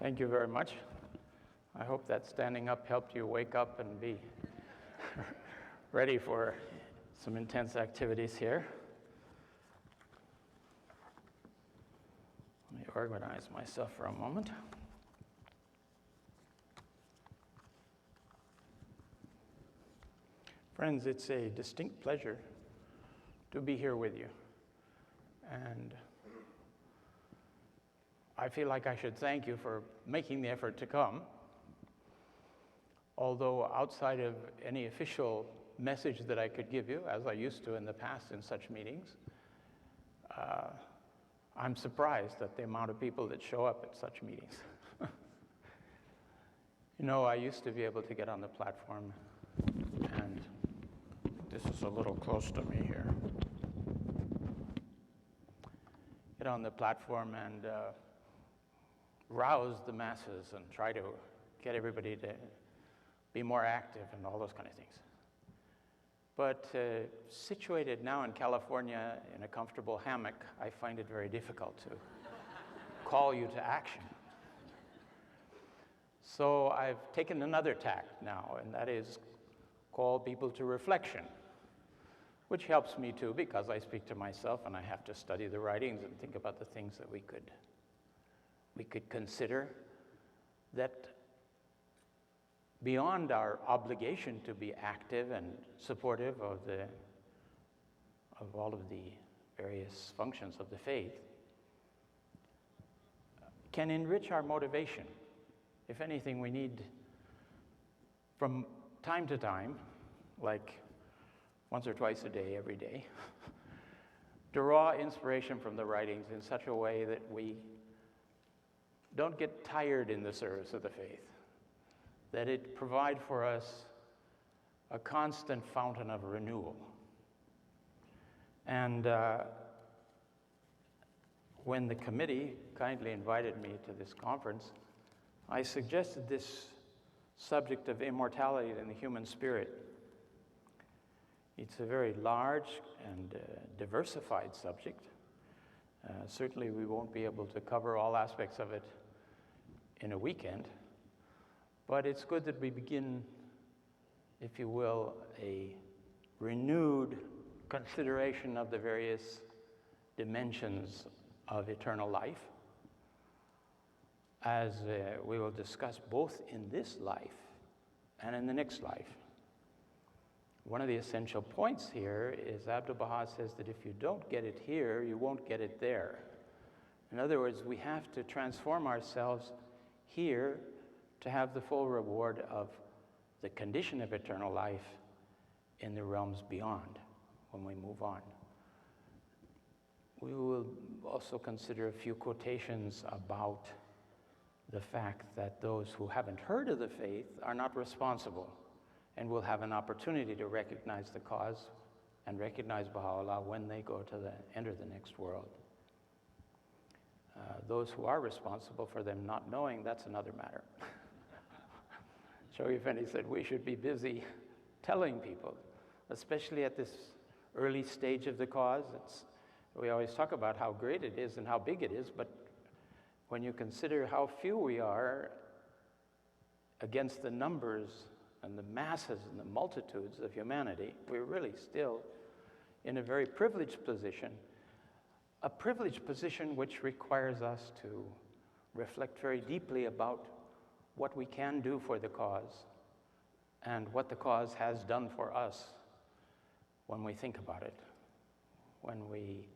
Thank you very much. I hope that standing up helped you wake up and be ready for some intense activities here. Let me organize myself for a moment. Friends, it's a distinct pleasure to be here with you. And I feel like I should thank you for making the effort to come. Although outside of any official message that I could give you, as I used to in the past in such meetings, I'm surprised at the amount of people that show up at such meetings. You know, I used to be able to get on the platform, and this is a little close to me here. Get on the platform and rouse the masses and try to get everybody to be more active and all those kind of things. But situated now in California in a comfortable hammock, I find it very difficult to call you to action. So I've taken another tack now, and that is call people to reflection, which helps me too because I speak to myself and I have to study the writings and think about the things that we could consider that beyond our obligation to be active and supportive of all of the various functions of the faith, can enrich our motivation. If anything, we need from time to time, like once or twice a day, every day, draw inspiration from the writings in such a way that we don't get tired in the service of the faith, that it provide for us a constant fountain of renewal. And when the committee kindly invited me to this conference, I suggested this subject of immortality in the human spirit. It's a very large and diversified subject. Certainly we won't be able to cover all aspects of it in a weekend, but it's good that we begin, if you will, a renewed consideration of the various dimensions of eternal life, as we will discuss both in this life and in the next life. One of the essential points here is Abdu'l-Baha says that if you don't get it here, you won't get it there. In other words, we have to transform ourselves here to have the full reward of the condition of eternal life in the realms beyond when we move on. We will also consider a few quotations about the fact that those who haven't heard of the faith are not responsible and will have an opportunity to recognize the cause and recognize Baha'u'llah when they go to enter the next world. Those who are responsible for them not knowing, that's another matter. Shoghi Effendi said we should be busy telling people, especially at this early stage of the cause. We always talk about how great it is and how big it is, but when you consider how few we are against the numbers and the masses and the multitudes of humanity, we're really still in a very privileged position, a privileged position which requires us to reflect very deeply about what we can do for the cause and what the cause has done for us when we think about it, when we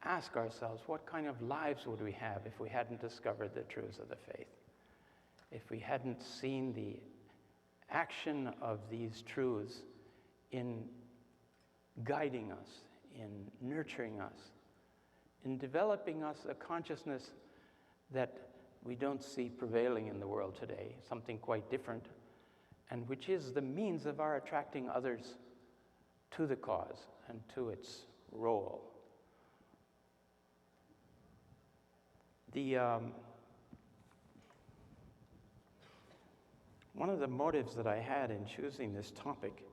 ask ourselves, what kind of lives would we have if we hadn't discovered the truths of the faith? If we hadn't seen the action of these truths in guiding us, in nurturing us, in developing us a consciousness that we don't see prevailing in the world today, something quite different, and which is the means of our attracting others to the cause and to its role. One of the motives that I had in choosing this topic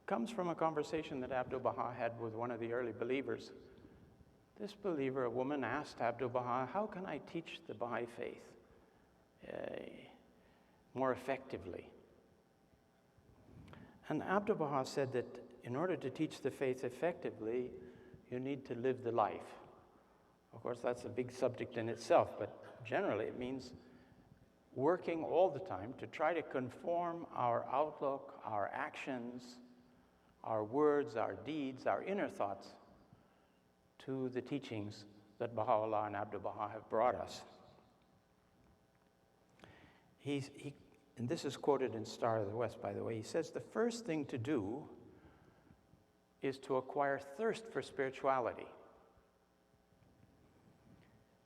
comes from a conversation that Abdu'l-Baha had with one of the early believers. This believer, a woman, asked Abdu'l-Baha, how can I teach the Baha'i faith? more effectively. And Abdu'l-Baha said that in order to teach the faith effectively, you need to live the life. Of course, that's a big subject in itself, but generally it means working all the time to try to conform our outlook, our actions, our words, our deeds, our inner thoughts to the teachings that Baha'u'llah and Abdu'l-Baha have brought us. And this is quoted in Star of the West, by the way. He says, the first thing to do is to acquire thirst for spirituality.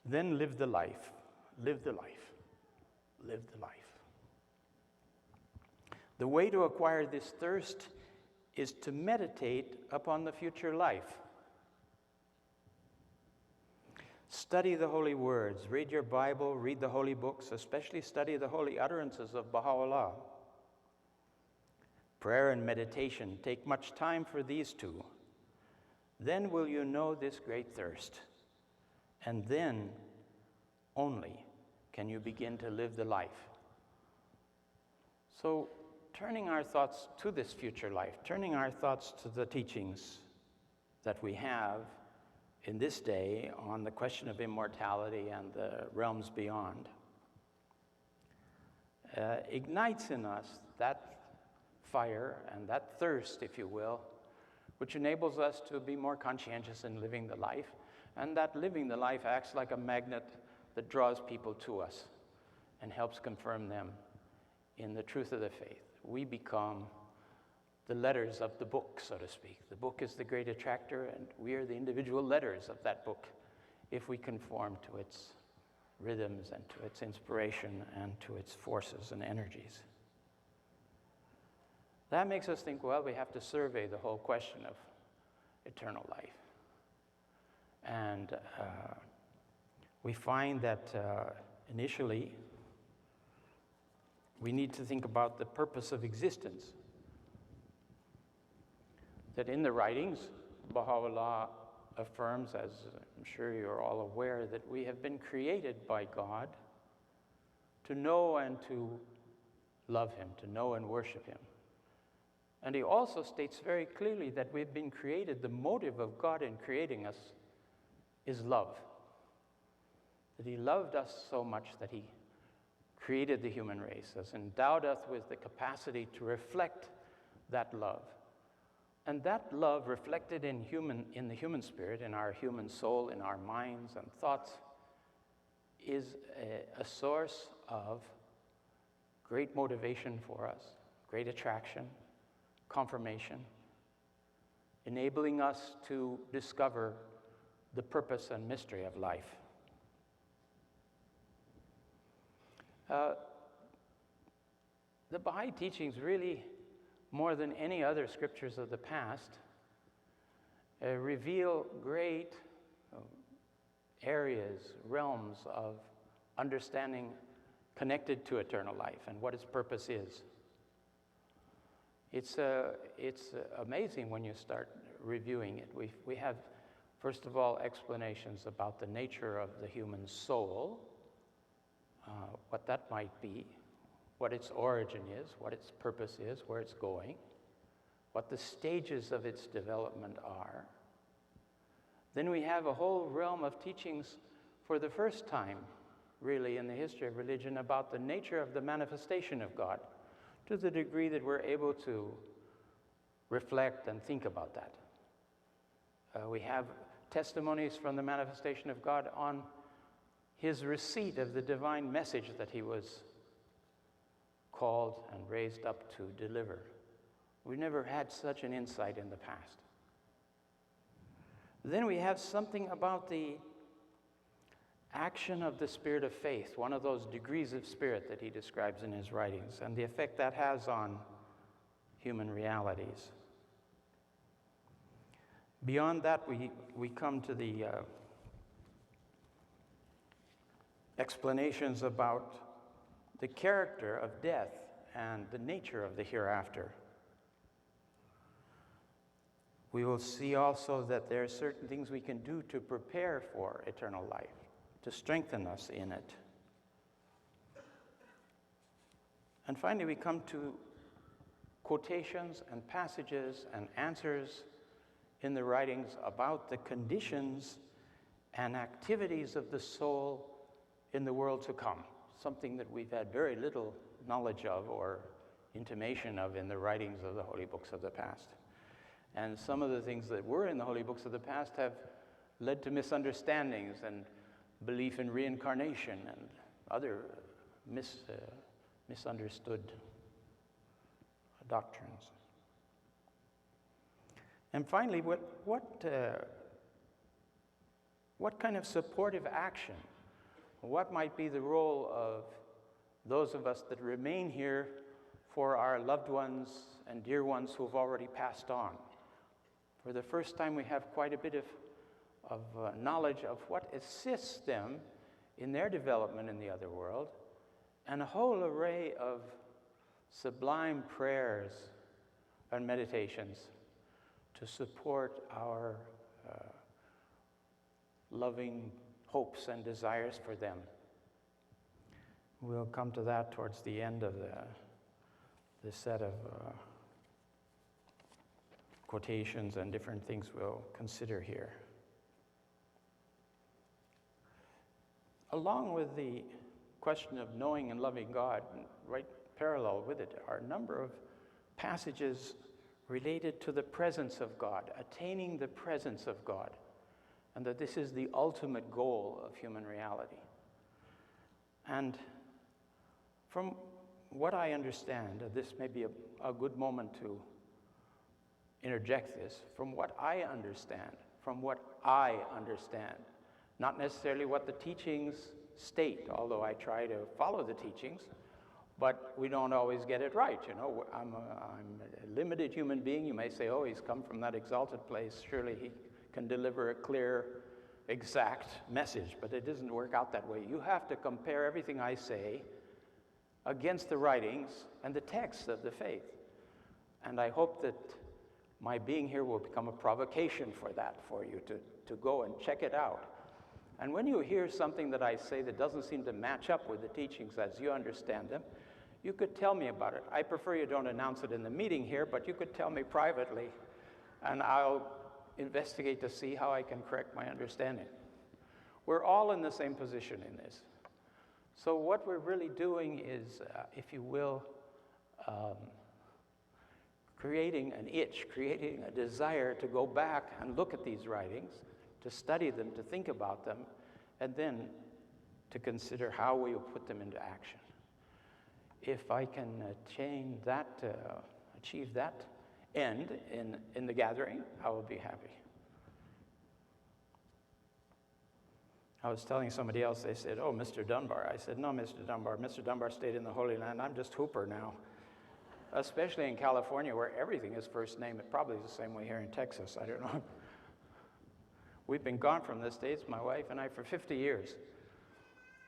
Then live the life, live the life, live the life. The way to acquire this thirst is to meditate upon the future life. Study the holy words, read your Bible, read the holy books, especially study the holy utterances of Baha'u'llah. Prayer and meditation, take much time for these two. Then will you know this great thirst, and then only can you begin to live the life. So, turning our thoughts to this future life, turning our thoughts to the teachings that we have in this day on the question of immortality and the realms beyond, ignites in us that fire and that thirst, if you will, which enables us to be more conscientious in living the life, and that living the life acts like a magnet that draws people to us and helps confirm them in the truth of the faith. We become the letters of the book, so to speak. The book is the great attractor, and we are the individual letters of that book if we conform to its rhythms and to its inspiration and to its forces and energies. That makes us think, well, we have to survey the whole question of eternal life. And we find that initially we need to think about the purpose of existence. That in the writings, Baha'u'llah affirms, as I'm sure you're all aware, that we have been created by God to know and to love Him, to know and worship Him. And he also states very clearly that we've been created, the motive of God in creating us is love. That He loved us so much that He created the human race, has endowed us with the capacity to reflect that love. And that love reflected in the human spirit, in our human soul, in our minds and thoughts, is a source of great motivation for us, great attraction, confirmation, enabling us to discover the purpose and mystery of life. The Baha'i teachings really, more than any other scriptures of the past, reveal great areas, realms of understanding connected to eternal life and what its purpose is. It's amazing when you start reviewing it. We have, first of all, explanations about the nature of the human soul, what that might be, what its origin is, what its purpose is, where it's going, what the stages of its development are. Then we have a whole realm of teachings for the first time, really, in the history of religion about the nature of the manifestation of God, to the degree that we're able to reflect and think about that. We have testimonies from the manifestation of God on His receipt of the divine message that He was called and raised up to deliver. We've never had such an insight in the past. Then we have something about the action of the spirit of faith, one of those degrees of spirit that he describes in his writings, and the effect that has on human realities. Beyond that, we come to the explanations about the character of death and the nature of the hereafter. We will see also that there are certain things we can do to prepare for eternal life, to strengthen us in it. And finally, we come to quotations and passages and answers in the writings about the conditions and activities of the soul in the world to come, something that we've had very little knowledge of or intimation of in the writings of the holy books of the past. And some of the things that were in the holy books of the past have led to misunderstandings and belief in reincarnation and other misunderstood doctrines. And finally, what kind of supportive action, what might be the role of those of us that remain here for our loved ones and dear ones who have already passed on? For the first time, we have quite a bit of knowledge of what assists them in their development in the other world, and a whole array of sublime prayers and meditations to support our loving hopes and desires for them. We'll come to that towards the end of the set of quotations and different things we'll consider here. Along with the question of knowing and loving God, right parallel with it are a number of passages related to the presence of God, attaining the presence of God, and that this is the ultimate goal of human reality. And from what I understand, this may be a good moment to interject this, from what I understand, not necessarily what the teachings state, although I try to follow the teachings, but we don't always get it right. You know, I'm a limited human being. You may say, oh, he's come from that exalted place. Surely he can deliver a clear, exact message, but it doesn't work out that way. You have to compare everything I say against the writings and the texts of the faith. And I hope that my being here will become a provocation for that, for you to go and check it out. And when you hear something that I say that doesn't seem to match up with the teachings as you understand them, you could tell me about it. I prefer you don't announce it in the meeting here, but you could tell me privately, and I'll investigate to see how I can correct my understanding. We're all in the same position in this. So what we're really doing is, if you will, creating an itch, creating a desire to go back and look at these writings, to study them, to think about them, and then to consider how we will put them into action. If I can achieve that end in the gathering, I will be happy. I was telling somebody else, they said, oh, Mr. Dunbar. I said, no, Mr. Dunbar. Mr. Dunbar stayed in the Holy Land. I'm just Hooper now. Especially in California, where everything is first name. It probably is the same way here in Texas. I don't know. We've been gone from the States, my wife and I, for 50 years,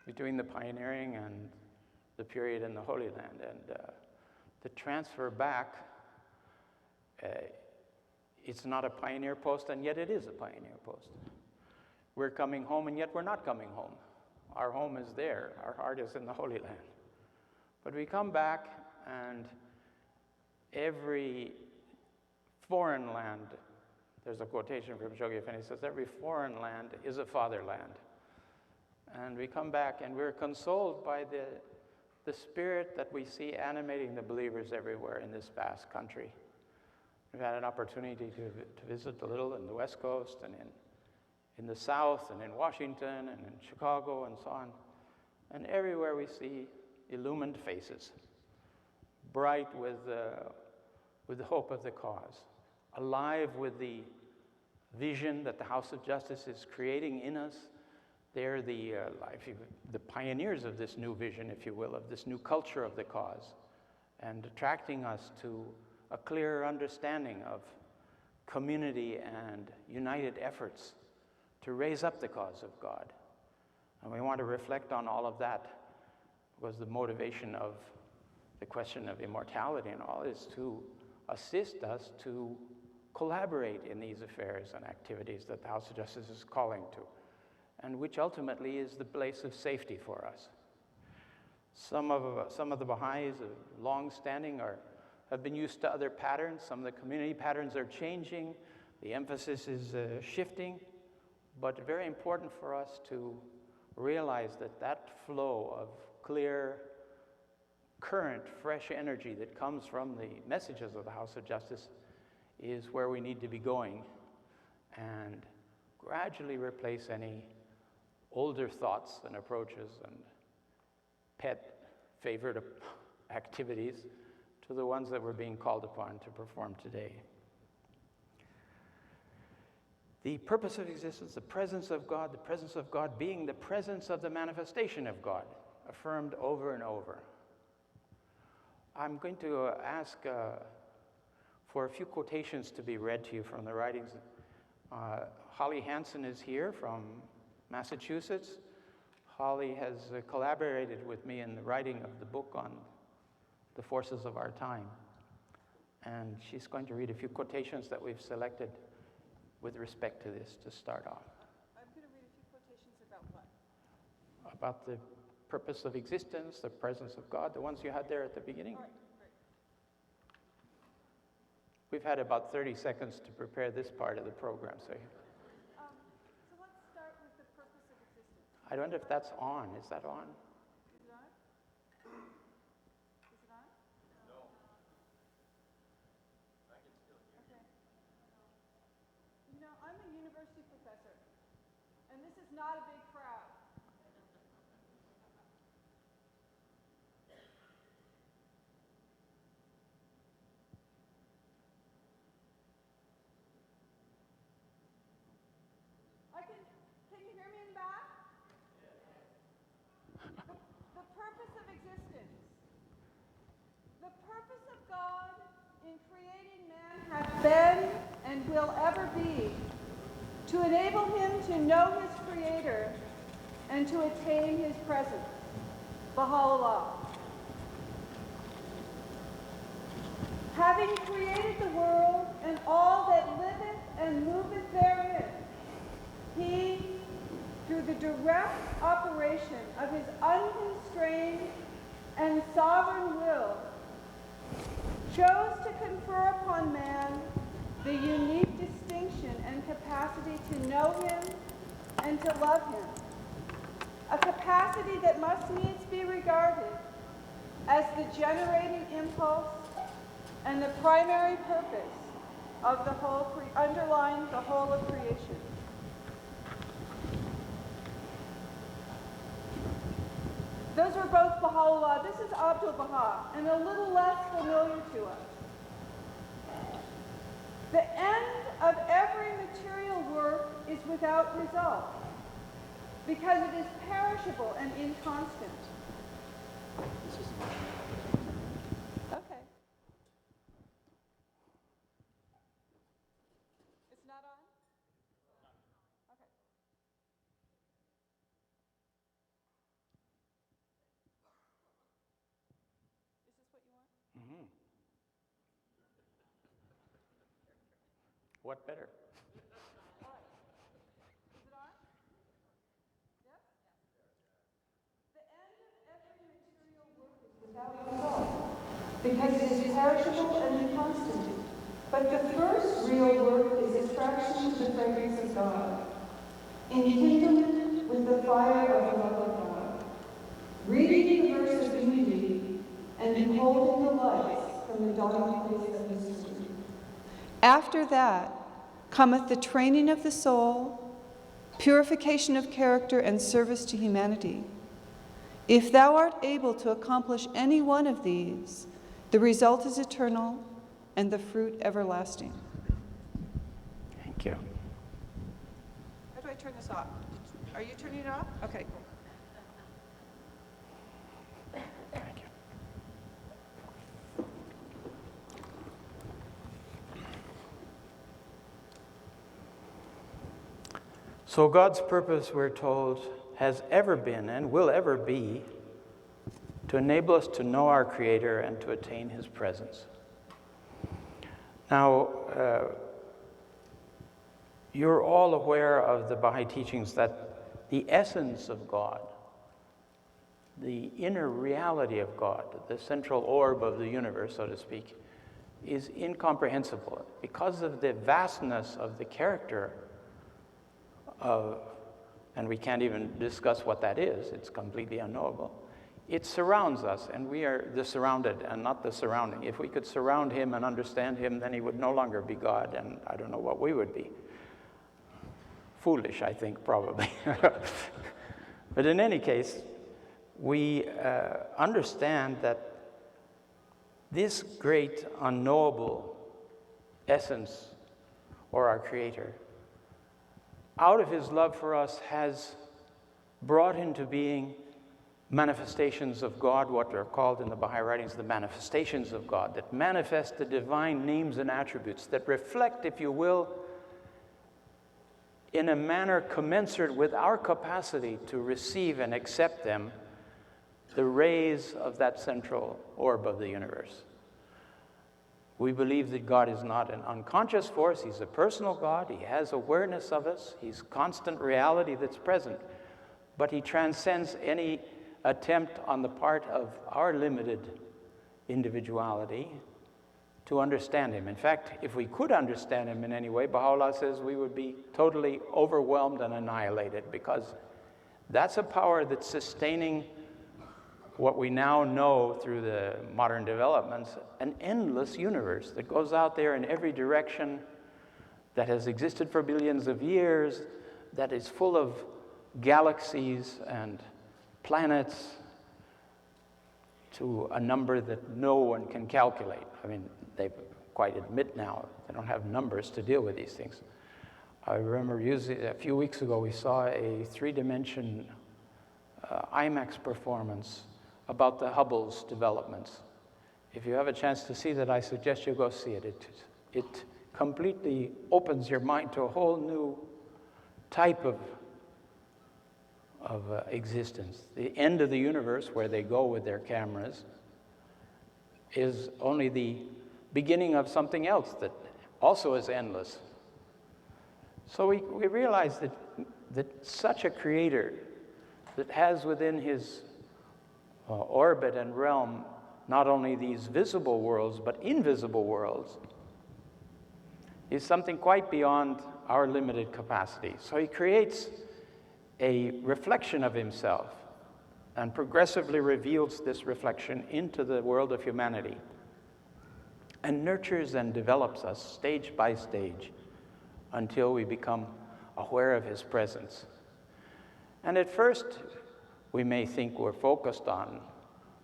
between the pioneering and the period in the Holy Land. And the transfer back, it's not a pioneer post, and yet it is a pioneer post. We're coming home, and yet we're not coming home. Our home is there. Our heart is in the Holy Land. But we come back, and every foreign land, there's a quotation from Shoghi Effendi, he says, every foreign land is a fatherland. And we come back, and we're consoled by the spirit that we see animating the believers everywhere in this vast country. We've had an opportunity to visit a little in the West Coast, and in the South, and in Washington, and in Chicago, and so on. And everywhere we see illumined faces, bright with the hope of the cause, alive with the vision that the House of Justice is creating in us. They're the pioneers of this new vision, if you will, of this new culture of the cause, and attracting us to a clearer understanding of community and united efforts to raise up the cause of God. And we want to reflect on all of that, because the motivation of the question of immortality and all is to assist us to collaborate in these affairs and activities that the House of Justice is calling to, and which ultimately is the place of safety for us. Some of the Baha'is, long-standing, have been used to other patterns. Some of the community patterns are changing. The emphasis is shifting. But very important for us to realize that that flow of clear, current, fresh energy that comes from the messages of the House of Justice is where we need to be going, and gradually replace any older thoughts and approaches and pet favorite activities to the ones that we're being called upon to perform today. The purpose of existence, the presence of God being the presence of the manifestation of God, affirmed over and over. I'm going to ask for a few quotations to be read to you from the writings. Holly Hansen is here from Massachusetts. Holly has collaborated with me in the writing of the book on the forces of our time. And she's going to read a few quotations that we've selected with respect to this to start off. I'm going to read a few quotations about what? About the purpose of existence, the presence of God, the ones you had there at the beginning. All right, great. We've had about 30 seconds to prepare this part of the program. So let's start with the purpose of existence. I wonder if that's on. Is that on? Is it on? Is it on? No. I can still hear you. Okay. You know, I'm a university professor, and this is not a big crowd. Can you hear me in the back? The purpose of existence. The purpose of God in creating man has been and will ever be to enable him to know his Creator and to attain his presence. Baha'u'llah. Having created the world and all that liveth and moveth therein, he, through the direct operation of his unconstrained and sovereign will, chose to confer upon man the unique distinction and capacity to know him and to love him, a capacity that must needs be regarded as the generating impulse and the primary purpose of the whole, underlying the whole of creation. Those are both Baha'u'llah. This is Abdul Baha, and a little less familiar to us. The end of every material work is without result, because it is perishable and inconstant. Okay. It's not on? Okay. Is this what you want? Mm-hmm. What better? All right. Is it on? Yep? The end of every material work is without result, because it is perishable and inconstant. But the first real work is attraction to the fragrance of God, enkindlement with the fire of the love of God, reading the verse of unity, and beholding the lights from the dawning place of mystery. After that cometh the training of the soul, purification of character, and service to humanity. If thou art able to accomplish any one of these, the result is eternal and the fruit everlasting. Thank you. How do I turn this off? Are you turning it off? Okay, cool. Thank you. So God's purpose, we're told, has ever been and will ever be to enable us to know our Creator and to attain His presence. Now, you're all aware of the Baha'i teachings that the essence of God the inner reality of God, the central orb of the universe, so to speak, is incomprehensible because of the vastness of the character of, and we can't even discuss what that is, it's completely unknowable. It surrounds us, and we are the surrounded and not the surrounding. If we could surround him and understand him, then he would no longer be God, and I don't know what we would be. Foolish, I think, probably. But in any case, we understand that this great unknowable essence, or our Creator, out of his love for us has brought into being manifestations of God, what are called in the Baha'i writings the manifestations of God, that manifest the divine names and attributes, that reflect, if you will, in a manner commensurate with our capacity to receive and accept them, the rays of that central orb of the universe. We believe that God is not an unconscious force. He's a personal God. He has awareness of us. He's constant reality that's present. But he transcends any attempt on the part of our limited individuality to understand him. In fact, if we could understand him in any way, Baha'u'llah says we would be totally overwhelmed and annihilated, because that's a power that's sustaining what we now know through the modern developments, an endless universe that goes out there in every direction, that has existed for billions of years, that is full of galaxies and planets to a number that no one can calculate. I mean, they quite admit now they don't have numbers to deal with these things. I remember a few weeks ago we saw a three-dimension IMAX performance about the Hubble's developments. If you have a chance to see that, I suggest you go see it. It completely opens your mind to a whole new type of existence. The end of the universe, where they go with their cameras, is only the beginning of something else that also is endless. So we realize that such a creator that has within his orbit and realm not only these visible worlds but invisible worlds is something quite beyond our limited capacity. So he creates a reflection of himself and progressively reveals this reflection into the world of humanity and nurtures and develops us stage by stage until we become aware of his presence. And at first, we may think we're focused on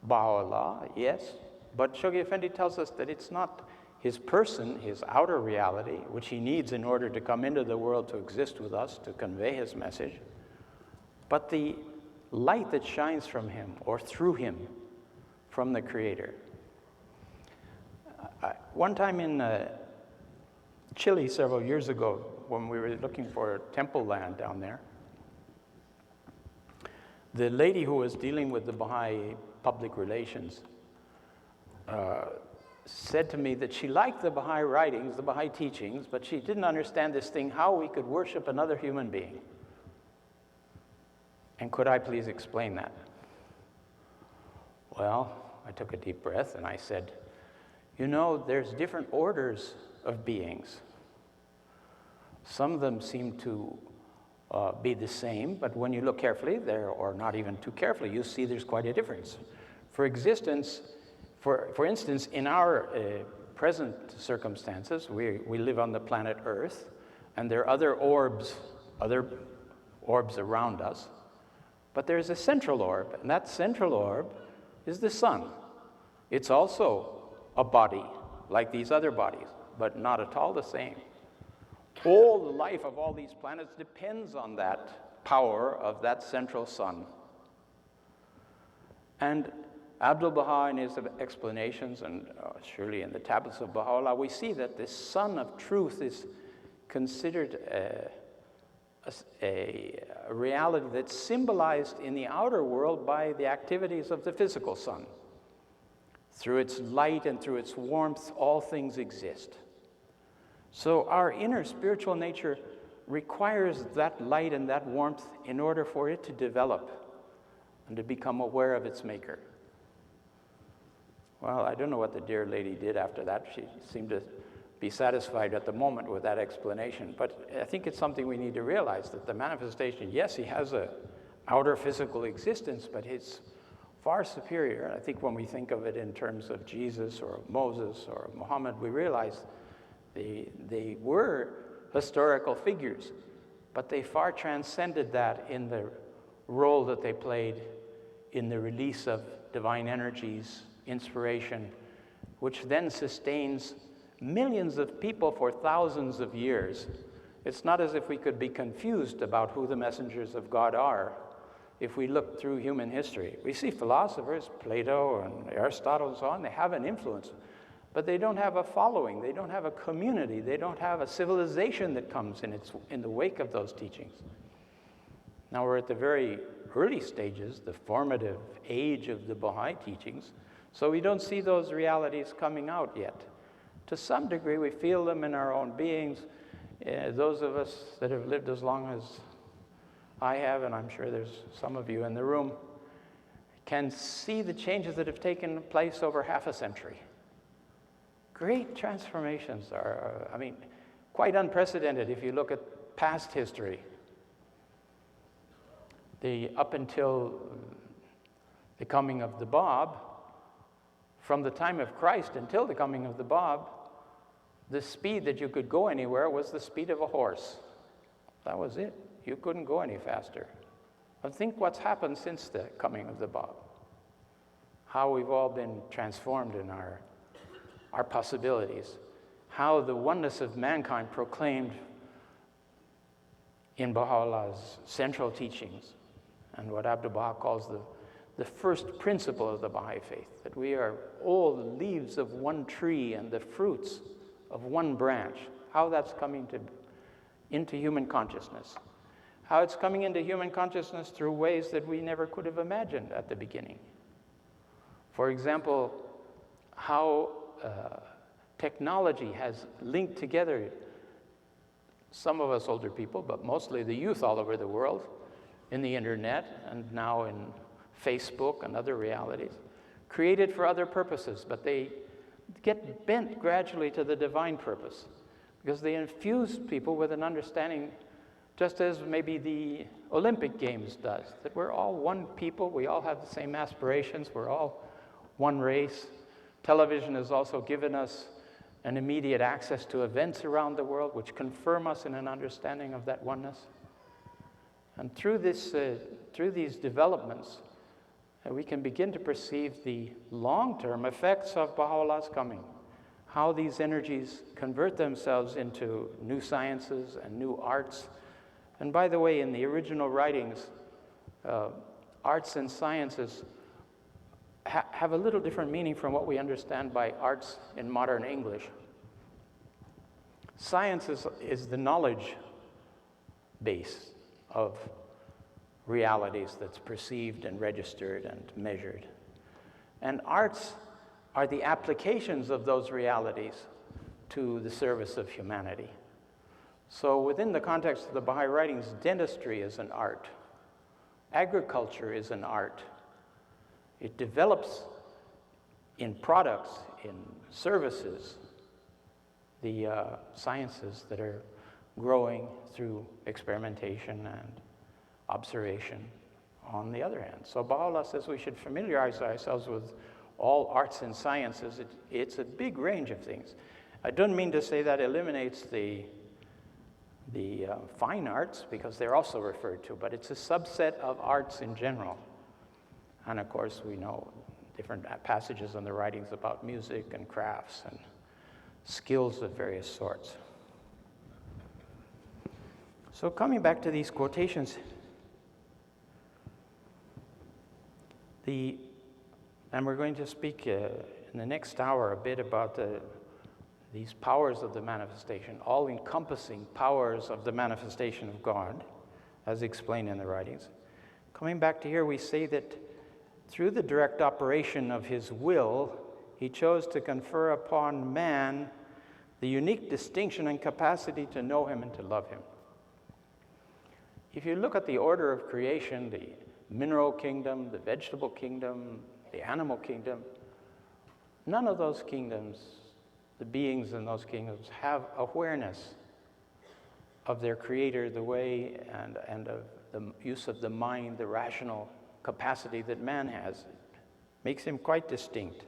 Baha'u'llah, yes, but Shoghi Effendi tells us that it's not his person, his outer reality, which he needs in order to come into the world to exist with us, to convey his message, but the light that shines from him or through him from the Creator. One time in Chile several years ago, when we were looking for temple land down there, the lady who was dealing with the Baha'i public relations said to me that she liked the Baha'i writings, the Baha'i teachings, but she didn't understand this thing, how we could worship another human being. And could I please explain that? Well, I took a deep breath and I said, you know, there's different orders of beings. Some of them seem to be the same, but when you look carefully there, or not even too carefully, you see there's quite a difference. For instance, in our present circumstances, we live on the planet Earth, and there are other orbs around us, but there's a central orb, and that central orb is the sun. It's also a body, like these other bodies, but not at all the same. All the life of all these planets depends on that power of that central sun. And Abdu'l-Baha, in his explanations, and surely in the tablets of Baha'u'llah, we see that this sun of truth is considered a reality that's symbolized in the outer world by the activities of the physical sun. Through its light and through its warmth, all things exist. So our inner spiritual nature requires that light and that warmth in order for it to develop and to become aware of its maker. Well, I don't know what the dear lady did after that. She seemed to be satisfied at the moment with that explanation. But I think it's something we need to realize, that the manifestation, yes, he has an outer physical existence, but it's far superior. I think when we think of it in terms of Jesus or Moses or Muhammad, we realize they were historical figures, but they far transcended that in the role that they played in the release of divine energies, inspiration, which then sustains millions of people for thousands of years. It's not as if we could be confused about who the messengers of God are if we look through human history. We see philosophers, Plato and Aristotle and so on, they have an influence, but they don't have a following, they don't have a community, they don't have a civilization that comes in the wake of those teachings. Now we're at the very early stages, the formative age of the Baha'i teachings, so we don't see those realities coming out yet. To some degree, we feel them in our own beings. Those of us that have lived as long as I have, and I'm sure there's some of you in the room, can see the changes that have taken place over half a century. Great transformations are, quite unprecedented if you look at past history. Up until the coming of the Bab, from the time of Christ until the coming of the Bab, the speed that you could go anywhere was the speed of a horse. That was it. You couldn't go any faster. But think what's happened since the coming of the Bab. How we've all been transformed in our possibilities. How the oneness of mankind proclaimed in Baha'u'llah's central teachings, and what Abdu'l-Baha calls the first principle of the Baha'i faith, that we are all the leaves of one tree and the fruits of one branch, how that's coming into human consciousness. How it's coming into human consciousness through ways that we never could have imagined at the beginning. For example, how technology has linked together some of us older people, but mostly the youth all over the world, in the internet and now in Facebook and other realities, created for other purposes, but they get bent gradually to the divine purpose because they infuse people with an understanding, just as maybe the Olympic Games does, that we're all one people, we all have the same aspirations, we're all one race. Television has also given us an immediate access to events around the world which confirm us in an understanding of that oneness. And through these developments, we can begin to perceive the long-term effects of Baha'u'llah's coming, how these energies convert themselves into new sciences and new arts. And by the way, in the original writings, arts and sciences have a little different meaning from what we understand by arts in modern English. Science is the knowledge base of realities that's perceived and registered and measured. And arts are the applications of those realities to the service of humanity. So within the context of the Baha'i writings, dentistry is an art. Agriculture is an art. It develops in products, in services, the sciences that are growing through experimentation and observation on the other hand. So Baha'u'llah says we should familiarize ourselves with all arts and sciences. It's a big range of things. I don't mean to say that eliminates the fine arts, because they're also referred to, but it's a subset of arts in general. And of course, we know different passages in the writings about music and crafts and skills of various sorts. So coming back to these quotations, and we're going to speak in the next hour a bit about these powers of the manifestation, all-encompassing powers of the manifestation of God, as explained in the writings. Coming back to here, we say that through the direct operation of his will, he chose to confer upon man the unique distinction and capacity to know him and to love him. If you look at the order of creation, the mineral kingdom, the vegetable kingdom, the animal kingdom. None of those kingdoms, the beings in those kingdoms, have awareness of their creator the way and of the use of the mind, the rational capacity that man has. It makes him quite distinct.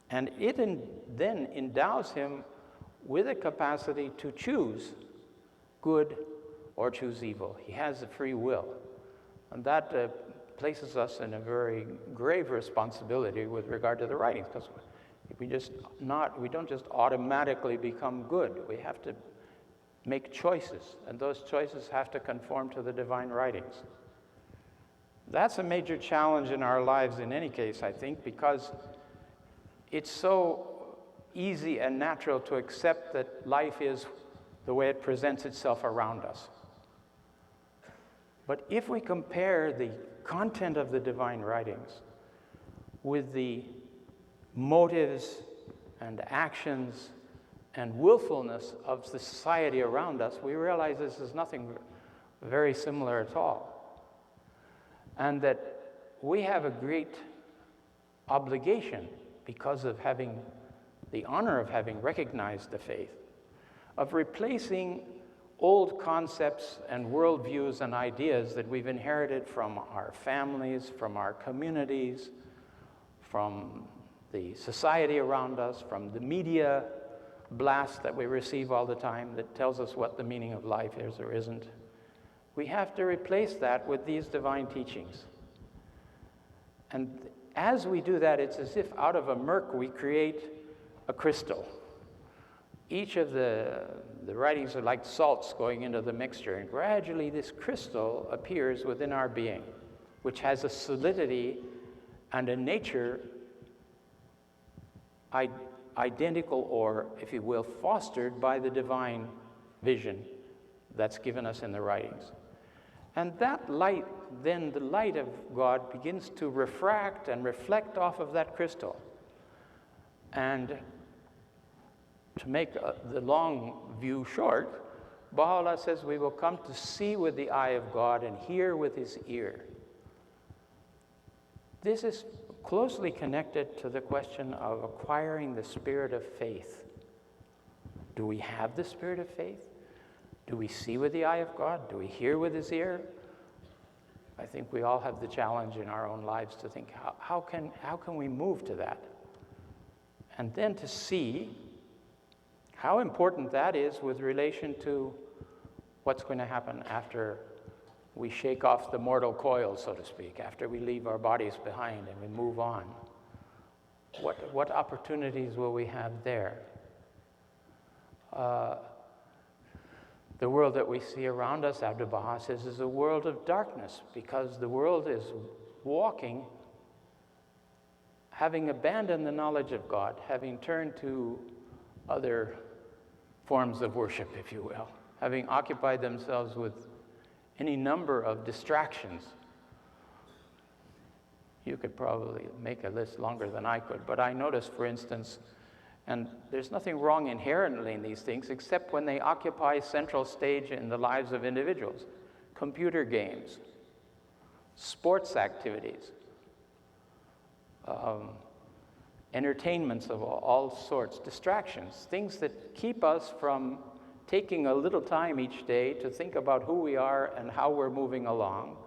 And it then endows him with a capacity to choose good or choose evil. He has a free will. And that places us in a very grave responsibility with regard to the writings, because we don't just automatically become good. We have to make choices, and those choices have to conform to the divine writings. That's a major challenge in our lives in any case, I think, because it's so easy and natural to accept that life is the way it presents itself around us. But if we compare the content of the divine writings with the motives and actions and willfulness of the society around us, we realize this is nothing very similar at all. And that we have a great obligation, because of having the honor of having recognized the faith, of replacing old concepts and worldviews and ideas that we've inherited from our families, from our communities, from the society around us, from the media blast that we receive all the time that tells us what the meaning of life is or isn't. We have to replace that with these divine teachings. And as we do that, it's as if out of a murk we create a crystal. Each of the writings are like salts going into the mixture, and gradually this crystal appears within our being, which has a solidity and a nature identical, or, if you will, fostered by the divine vision that's given us in the writings. And that light, then the light of God, begins to refract and reflect off of that crystal. And to make the long view short, Baha'u'llah says we will come to see with the eye of God and hear with his ear. This is closely connected to the question of acquiring the spirit of faith. Do we have the spirit of faith? Do we see with the eye of God? Do we hear with his ear? I think we all have the challenge in our own lives to think, how can we move to that? And then to see how important that is with relation to what's going to happen after we shake off the mortal coil, so to speak, after we leave our bodies behind and we move on. What opportunities will we have there? The world that we see around us, Abdu'l-Baha says, is a world of darkness, because the world is walking, having abandoned the knowledge of God, having turned to other forms of worship, if you will, having occupied themselves with any number of distractions. You could probably make a list longer than I could, but I noticed, for instance, and there's nothing wrong inherently in these things, except when they occupy central stage in the lives of individuals. Computer games, sports activities, entertainments of all sorts, distractions, things that keep us from taking a little time each day to think about who we are and how we're moving along,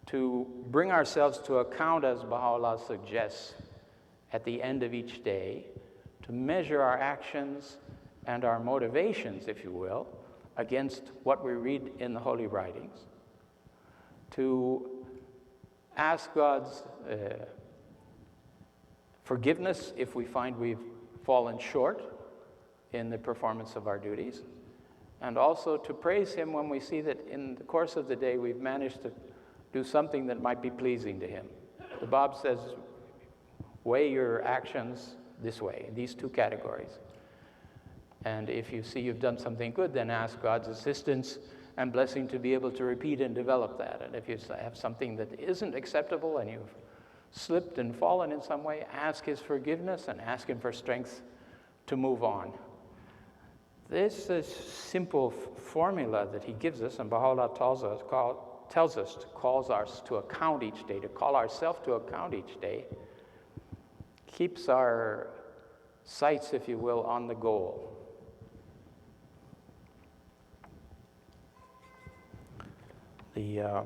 to bring ourselves to account, as Baha'u'llah suggests, at the end of each day, to measure our actions and our motivations, if you will, against what we read in the Holy Writings, to ask God's forgiveness if we find we've fallen short in the performance of our duties, and also to praise him when we see that in the course of the day we've managed to do something that might be pleasing to him. The Bab says, weigh your actions this way, in these two categories. And if you see you've done something good, then ask God's assistance and blessing to be able to repeat and develop that. And if you have something that isn't acceptable and you've slipped and fallen in some way, ask his forgiveness and ask him for strength to move on. This is simple formula that he gives us, and Baha'u'llah tells us, calls us to account each day, to call ourselves to account each day, keeps our sights, if you will, on the goal. The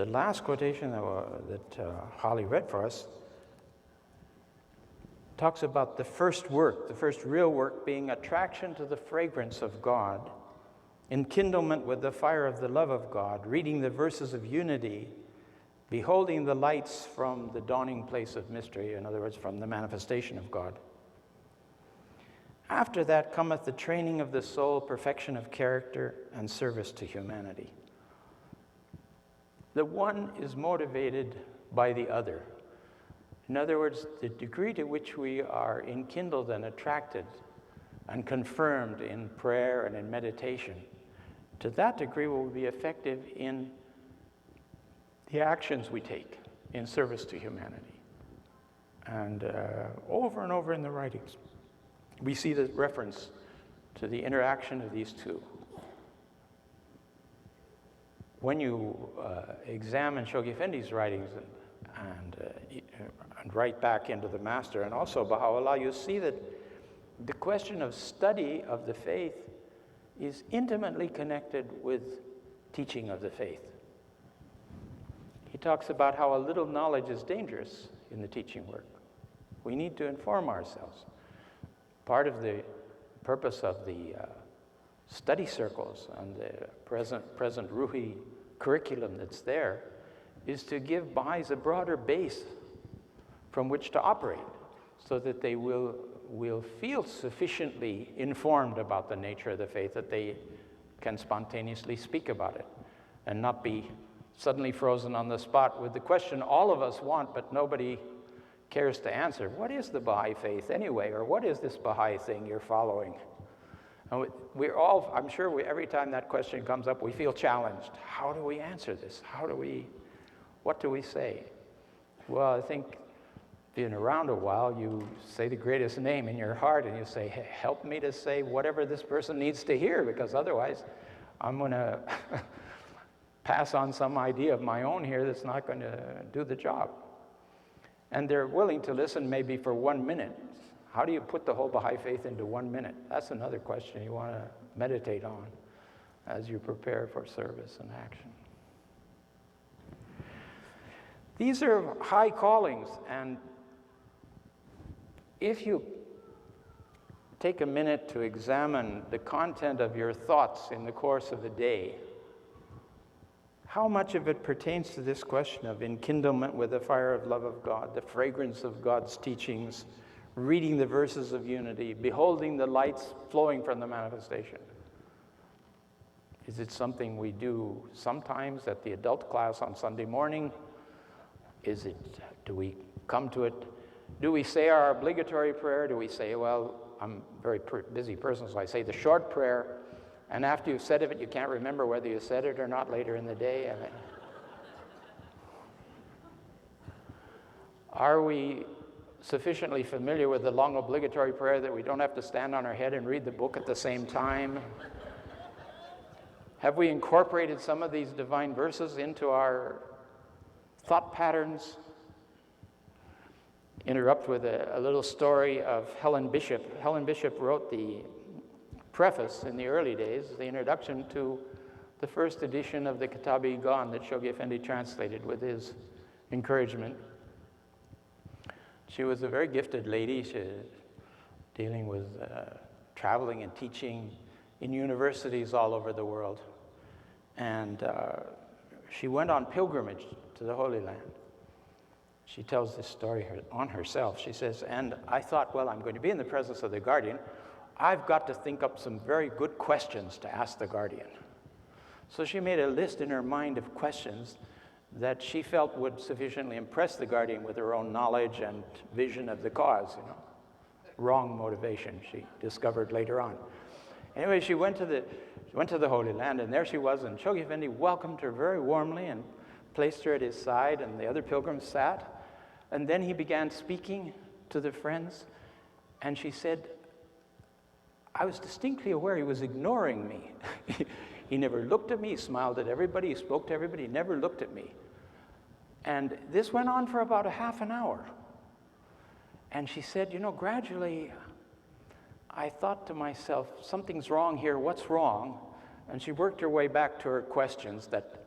last quotation that Holly read for us talks about the first work, the first real work being attraction to the fragrance of God, enkindlement with the fire of the love of God, reading the verses of unity, beholding the lights from the dawning place of mystery, in other words, from the manifestation of God. After that cometh the training of the soul, perfection of character, and service to humanity. The one is motivated by the other. In other words, the degree to which we are enkindled and attracted and confirmed in prayer and in meditation, to that degree will be effective in the actions we take in service to humanity. And over and over in the writings, we see the reference to the interaction of these two. When you examine Shoghi Effendi's writings and write back into the Master, and also Baha'u'llah, you see that the question of study of the faith is intimately connected with teaching of the faith. He talks about how a little knowledge is dangerous in the teaching work. We need to inform ourselves. Part of the purpose of the study circles and the present Ruhi curriculum that's there is to give Baha'is a broader base from which to operate, so that they will feel sufficiently informed about the nature of the faith that they can spontaneously speak about it and not be suddenly frozen on the spot with the question all of us want but nobody cares to answer. What is the Baha'i faith anyway? Or what is this Baha'i thing you're following? And we're all, I'm sure every time that question comes up, we feel challenged. How do we answer this? What do we say? Well, I think being around a while, you say the greatest name in your heart and you say, hey, help me to say whatever this person needs to hear, because otherwise I'm going to pass on some idea of my own here that's not going to do the job. And they're willing to listen maybe for 1 minute. How do you put the whole Baha'i faith into 1 minute? That's another question you want to meditate on as you prepare for service and action. These are high callings, and if you take a minute to examine the content of your thoughts in the course of a day, how much of it pertains to this question of enkindlement with the fire of love of God, the fragrance of God's teachings, reading the verses of unity, beholding the lights flowing from the manifestation? Is it something we do sometimes at the adult class on Sunday morning? Do we come to it? Do we say our obligatory prayer? Do we say, well, I'm a very busy person, so I say the short prayer, and after you've said it, you can't remember whether you said it or not later in the day? Are we sufficiently familiar with the long obligatory prayer that we don't have to stand on our head and read the book at the same time? Have we incorporated some of these divine verses into our thought patterns? Interrupt with a little story of Helen Bishop. Helen Bishop wrote the preface in the early days, the introduction to the first edition of the Kitab-i-Ghan that Shoghi Effendi translated with his encouragement. She was a very gifted lady. She was dealing with traveling and teaching in universities all over the world. And she went on pilgrimage to the Holy Land. She tells this story on herself. She says, and I thought, well, I'm going to be in the presence of the guardian. I've got to think up some very good questions to ask the guardian. So she made a list in her mind of questions that she felt would sufficiently impress the guardian with her own knowledge and vision of the cause, Wrong motivation, she discovered later on. Anyway, she went to the Holy Land, and there she was, and Shoghi Effendi welcomed her very warmly and placed her at his side, and the other pilgrims sat. And then he began speaking to the friends, and she said, I was distinctly aware he was ignoring me. He never looked at me, he smiled at everybody, he spoke to everybody, he never looked at me. And this went on for about a half an hour. And she said, you know, gradually, I thought to myself, something's wrong here, what's wrong? And she worked her way back to her questions that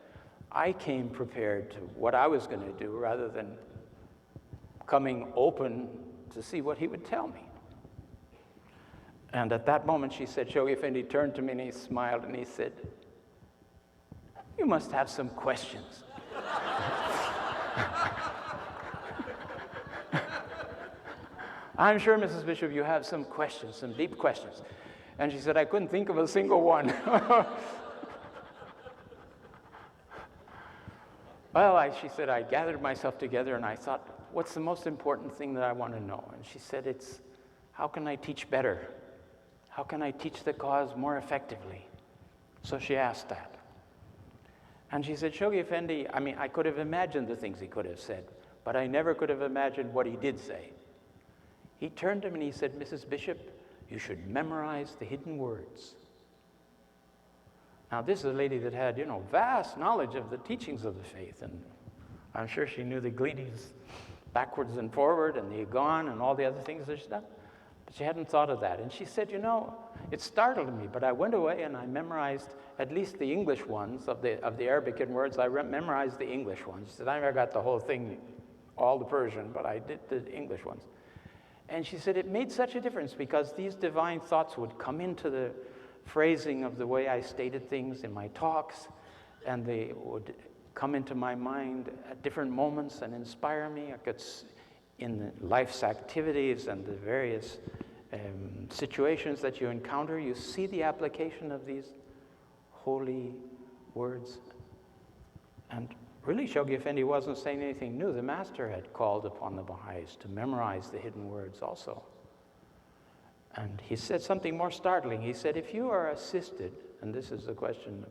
I came prepared to what I was going to do rather than coming open to see what he would tell me. And at that moment, she said, Shoghi Effendi turned to me and he smiled and he said, you must have some questions. I'm sure, Mrs. Bishop, you have some questions, some deep questions. And she said, I couldn't think of a single one. Well, she said, I gathered myself together and I thought, what's the most important thing that I want to know? And she said, it's, how can I teach better? How can I teach the cause more effectively? So she asked that. And she said, Shoghi Effendi, I mean, I could have imagined the things he could have said, but I never could have imagined what he did say. He turned to me and he said, Mrs. Bishop, you should memorize the hidden words. Now, this is a lady that had, you know, vast knowledge of the teachings of the faith, and I'm sure she knew the Gledes backwards and forward, and the Agon, and all the other things that she's done, but she hadn't thought of that. And she said, you know, it startled me, but I went away and I memorized at least the English ones of the Arabic hidden words. I memorized the English ones. She said, I never got the whole thing, all the Persian, but I did the English ones. And she said, it made such a difference because these divine thoughts would come into the phrasing of the way I stated things in my talks, and they would come into my mind at different moments and inspire me. I could, in life's activities and the various situations that you encounter, you see the application of these holy words. And really, Shoghi Effendi wasn't saying anything new. The Master had called upon the Baha'is to memorize the hidden words also. And he said something more startling. He said, if you are assisted, and this is the question of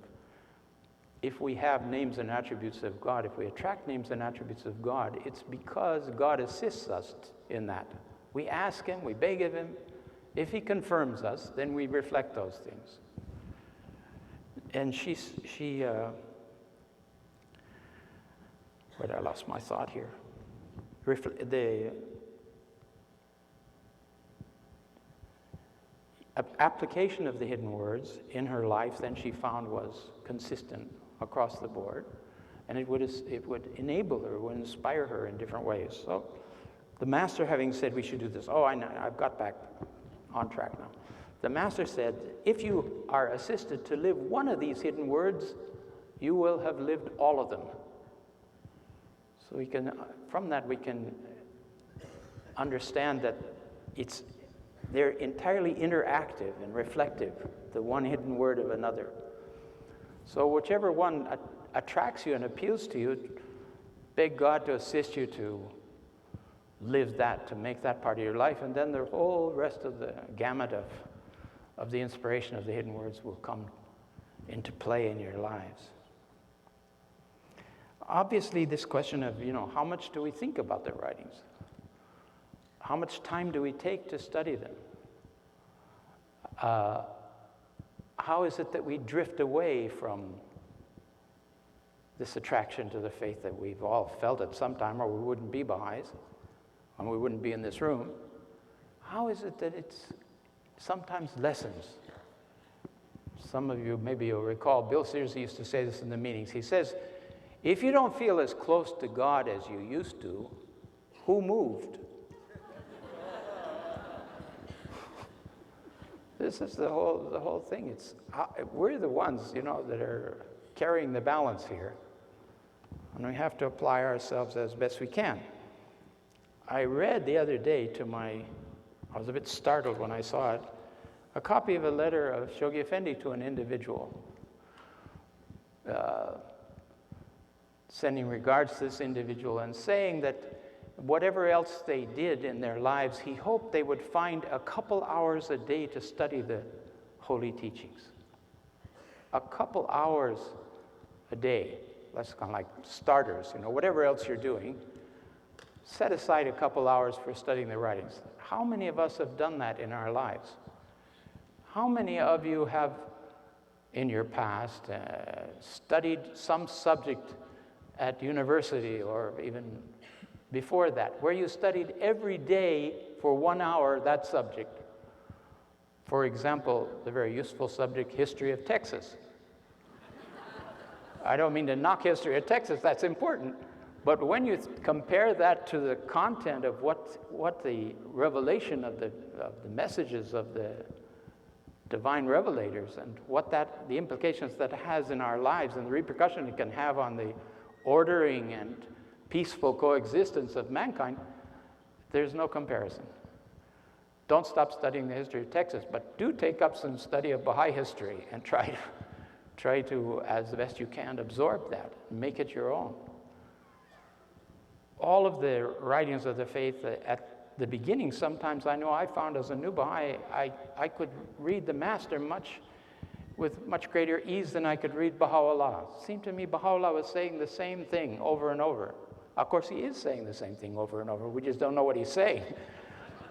if we have names and attributes of God, if we attract names and attributes of God, it's because God assists us in that. We ask him, we beg of him. If he confirms us, then we reflect those things. And but I lost my thought here. The application of the hidden words in her life, then she found, was consistent across the board, and it would enable her, would inspire her in different ways. So the Master, having said we should do this, oh, I know, I've got back on track now. The Master said, if you are assisted to live one of these hidden words, you will have lived all of them. So we can, from that, we can understand that they're entirely interactive and reflective, the one hidden word of another. So whichever one attracts you and appeals to you, beg God to assist you to live that, to make that part of your life, and then the whole rest of the gamut of the inspiration of the hidden words will come into play in your lives. Obviously, this question of, you know, how much do we think about the writings? How much time do we take to study them? How is it that we drift away from this attraction to the faith that we've all felt at some time, or we wouldn't be Baha'is, and we wouldn't be in this room? How is it that it's sometimes lessens? Some of you, maybe you'll recall, Bill Sears used to say this in the meetings. He says, if you don't feel as close to God as you used to, who moved? This is the whole thing. It's we're the ones, you know, that are carrying the balance here, and we have to apply ourselves as best we can. I read the other day I was a bit startled when I saw it, a copy of a letter of Shoghi Effendi to an individual, sending regards to this individual and saying that whatever else they did in their lives, he hoped they would find a couple hours a day to study the holy teachings. A couple hours a day. That's kind of like starters, you know, whatever else you're doing, set aside a couple hours for studying the writings. How many of us have done that in our lives? How many of you have, in your past, studied some subject at university or even before that, where you studied every day for 1 hour that subject? For example, the very useful subject, history of Texas. I don't mean to knock history of Texas, that's important. But when you compare that to the content of what the revelation of the messages of the divine revelators and the implications that has in our lives and the repercussion it can have on the ordering and peaceful coexistence of mankind, there's no comparison. Don't stop studying the history of Texas, but do take up some study of Baha'i history and try to, as the best you can, absorb that, make it your own. All of the writings of the faith at the beginning, sometimes I know I found as a new Baha'i, I could read the Master with much greater ease than I could read Baha'u'llah. It seemed to me Baha'u'llah was saying the same thing over and over. Of course, he is saying the same thing over and over. We just don't know what he's saying.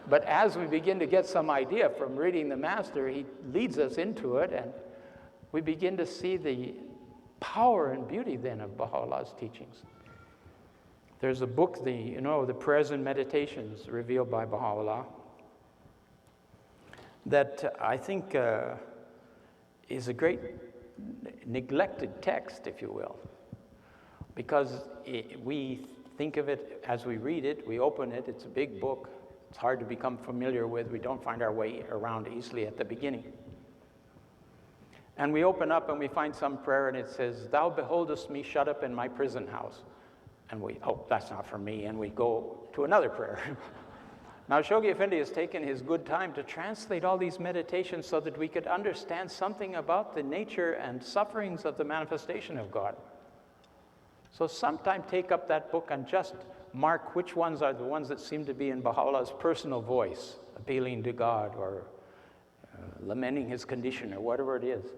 But as we begin to get some idea from reading the Master, he leads us into it, and we begin to see the power and beauty then of Baha'u'llah's teachings. There's a book, the Prayers and Meditations revealed by Baha'u'llah, that I think is a great neglected text, if you will, because we think of it as we read it, we open it, it's a big book, it's hard to become familiar with, we don't find our way around easily at the beginning. And we open up and we find some prayer and it says, "Thou beholdest me shut up in my prison house." And that's not for me, and we go to another prayer. Now, Shoghi Effendi has taken his good time to translate all these meditations so that we could understand something about the nature and sufferings of the manifestation of God. So sometime take up that book and just mark which ones are the ones that seem to be in Baha'u'llah's personal voice, appealing to God or lamenting his condition or whatever it is,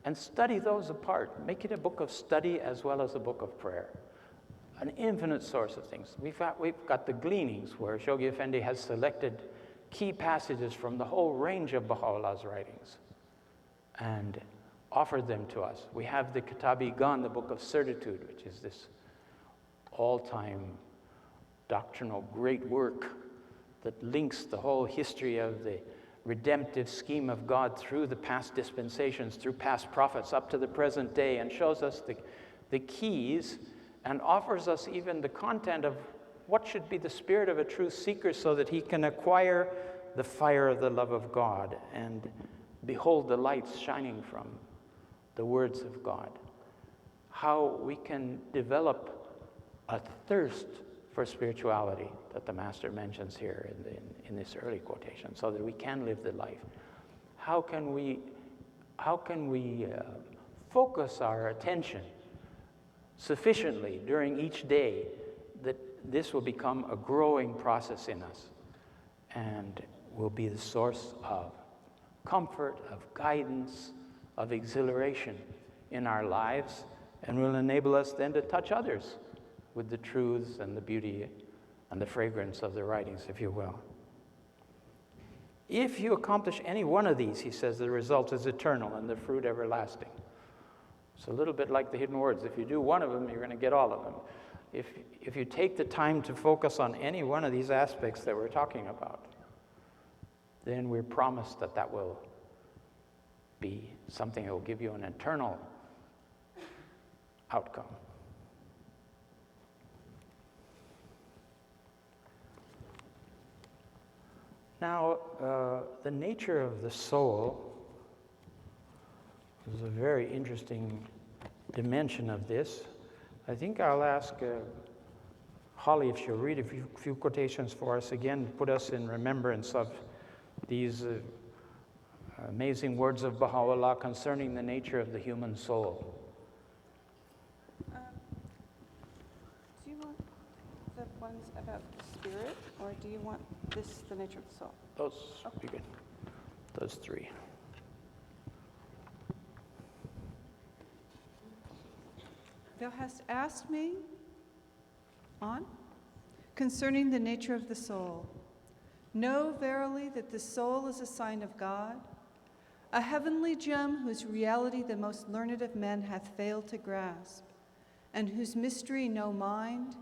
and study those apart. Make it a book of study as well as a book of prayer. An infinite source of things. We've got the gleanings where Shoghi Effendi has selected key passages from the whole range of Baha'u'llah's writings and offered them to us. We have the Kitab-i-Gan, the Book of Certitude, which is this all-time doctrinal great work that links the whole history of the redemptive scheme of God through the past dispensations, through past prophets up to the present day, and shows us the keys and offers us even the content of what should be the spirit of a true seeker so that he can acquire the fire of the love of God and behold the lights shining from the words of God. How we can develop a thirst for spirituality that the Master mentions here in this early quotation so that we can live the life. How can we focus our attention sufficiently during each day that this will become a growing process in us and will be the source of comfort, of guidance, of exhilaration in our lives, and will enable us then to touch others with the truths and the beauty and the fragrance of the writings, if you will. If you accomplish any one of these, he says, the result is eternal and the fruit everlasting. It's a little bit like the hidden words. If you do one of them, you're going to get all of them. If you take the time to focus on any one of these aspects that we're talking about, then we're promised that will be something that will give you an eternal outcome. Now, the nature of the soul is a very interesting dimension of this. I think I'll ask Holly if she'll read a few quotations for us again, put us in remembrance of these amazing words of Baha'u'llah concerning the nature of the human soul. Do you want the ones about the spirit, or do you want the nature of the soul? Those would be good. Those three. Thou hast asked me, concerning the nature of the soul. Know verily that the soul is a sign of God, a heavenly gem whose reality the most learned of men hath failed to grasp, and whose mystery no mind,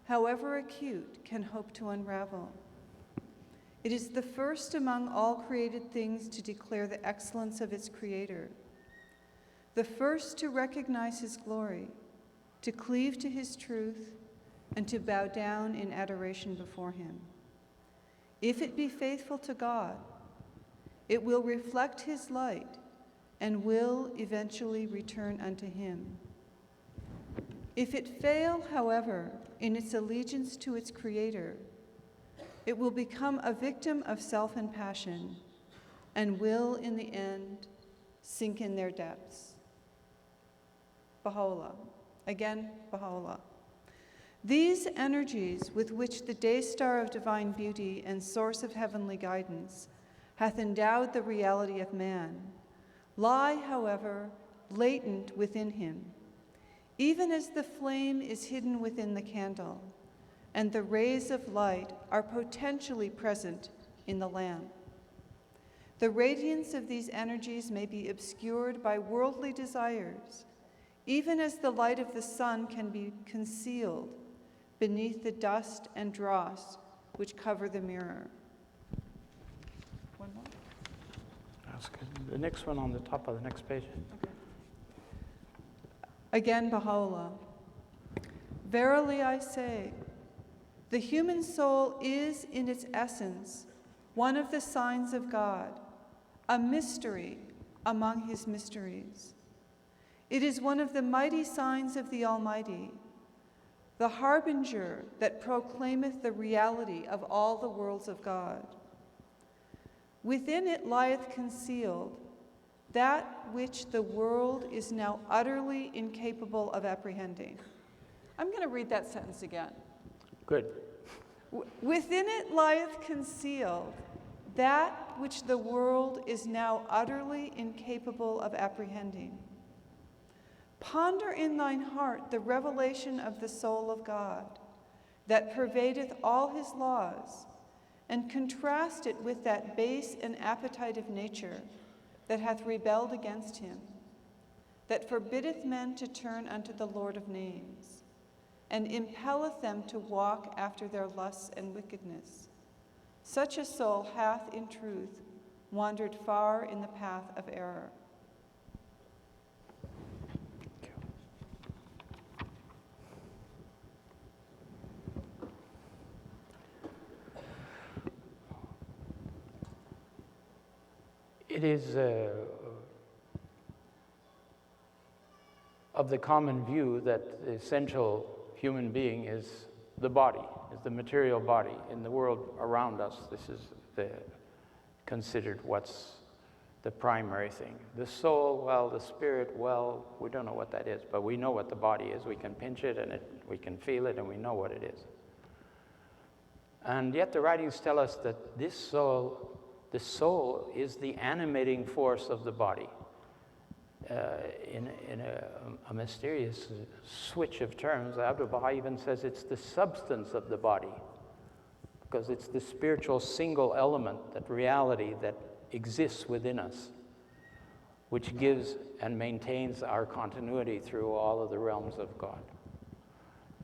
however acute, can hope to unravel. It is the first among all created things to declare the excellence of its creator, the first to recognize his glory, to cleave to his truth, and to bow down in adoration before him. If it be faithful to God, it will reflect his light and will eventually return unto him. If it fail, however, in its allegiance to its creator, it will become a victim of self and passion and will, in the end, sink in their depths. Baha'u'llah. Again, Baha'u'llah. These energies with which the day star of divine beauty and source of heavenly guidance hath endowed the reality of man lie, however, latent within him, even as the flame is hidden within the candle, and the rays of light are potentially present in the lamp. The radiance of these energies may be obscured by worldly desires, even as the light of the sun can be concealed beneath the dust and dross which cover the mirror. One more? That's good. The next one on the top of the next page. Okay. Again, Baha'u'llah. Verily I say, the human soul is in its essence one of the signs of God, a mystery among his mysteries. It is one of the mighty signs of the Almighty, the harbinger that proclaimeth the reality of all the worlds of God. Within it lieth concealed that which the world is now utterly incapable of apprehending. I'm going to read that sentence again. Good. Within it lieth concealed that which the world is now utterly incapable of apprehending. Ponder in thine heart the revelation of the soul of God, that pervadeth all his laws, and contrast it with that base and appetite of nature that hath rebelled against him, that forbiddeth men to turn unto the Lord of names, and impelleth them to walk after their lusts and wickedness. Such a soul hath, in truth, wandered far in the path of error. It is of the common view that the essential human being is the body, is the material body in the world around us. This is considered what's the primary thing. The soul, well, the spirit, well, we don't know what that is, but we know what the body is. We can pinch it and we can feel it and we know what it is. And yet the writings tell us that the soul is the animating force of the body. In a mysterious switch of terms, Abdu'l-Baha even says it's the substance of the body, because it's the spiritual single element, that reality that exists within us, which gives and maintains our continuity through all of the realms of God.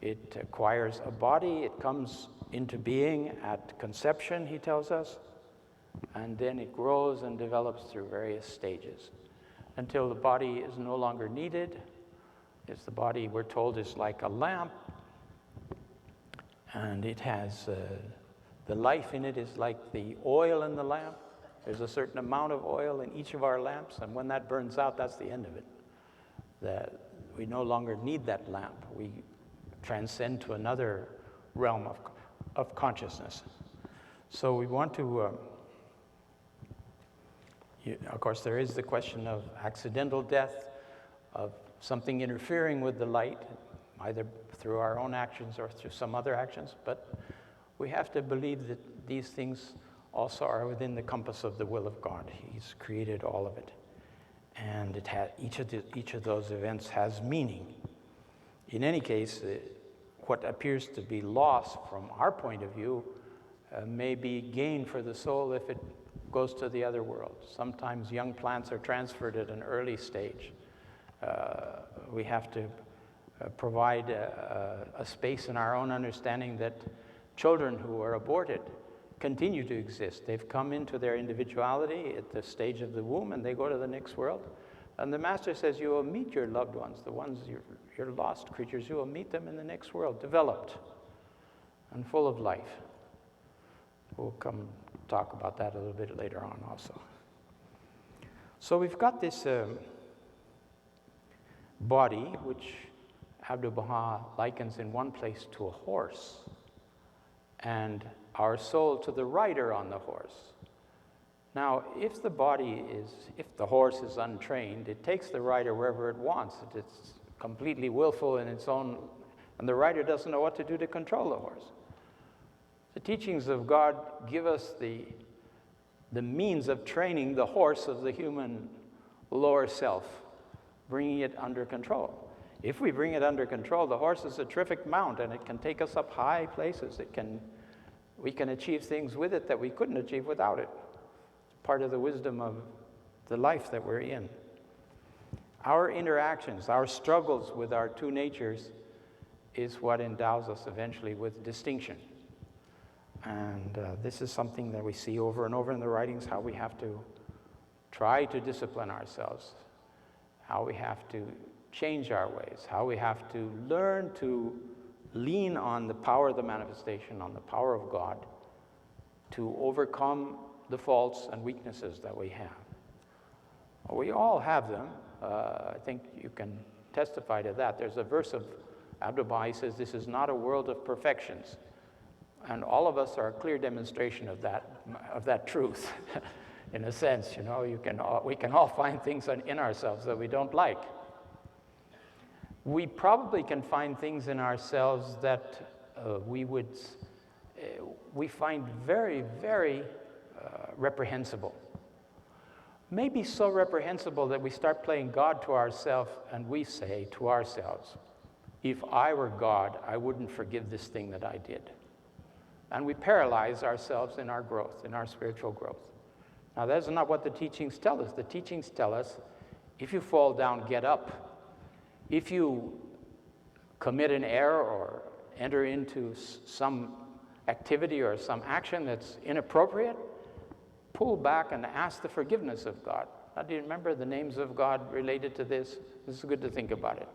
It acquires a body, it comes into being at conception, he tells us, and then it grows and develops through various stages until the body is no longer needed. It's the body, we're told, is like a lamp, and it has the life in it is like the oil in the lamp. There's a certain amount of oil in each of our lamps, and when that burns out, that's the end of it. That we no longer need that lamp. We transcend to another realm of consciousness. So we want to of course, there is the question of accidental death, of something interfering with the light, either through our own actions or through some other actions. But we have to believe that these things also are within the compass of the will of God. He's created all of it. And each of those events has meaning. In any case, what appears to be loss from our point of view may be gain for the soul if it goes to the other world. Sometimes young plants are transferred at an early stage. We have to provide a space in our own understanding that children who are aborted continue to exist. They've come into their individuality at the stage of the womb, and they go to the next world. And the Master says, you will meet your loved ones, the ones, your lost creatures, you will meet them in the next world, developed and full of life. We'll come talk about that a little bit later on also. So we've got this body, which Abdu'l-Baha likens in one place to a horse, and our soul to the rider on the horse. Now, if the horse is untrained, it takes the rider wherever it wants. It's completely willful in its own, and the rider doesn't know what to do to control the horse. The teachings of God give us the means of training the horse of the human lower self, bringing it under control. If we bring it under control, the horse is a terrific mount, and it can take us up high places. We can achieve things with it that we couldn't achieve without it. Part of the wisdom of the life that we're in. Our interactions, our struggles with our two natures is what endows us eventually with distinction. And this is something that we see over and over in the writings, how we have to try to discipline ourselves, how we have to change our ways, how we have to learn to lean on the power of the manifestation, on the power of God, to overcome the faults and weaknesses that we have. We all have them. I think you can testify to that. There's a verse of Abdu'l-Baha, he says, this is not a world of perfections. And all of us are a clear demonstration of that truth. In a sense, we can all find things in ourselves that we don't like. We probably can find things in ourselves that we find very, very reprehensible. Maybe so reprehensible that we start playing God to ourselves, and we say to ourselves, if I were God, I wouldn't forgive this thing that I did. And we paralyze ourselves in our growth, in our spiritual growth. Now, that's not what the teachings tell us. The teachings tell us, if you fall down, get up. If you commit an error or enter into some activity or some action that's inappropriate, pull back and ask the forgiveness of God. Now, do you remember the names of God related to this? This is good to think about it.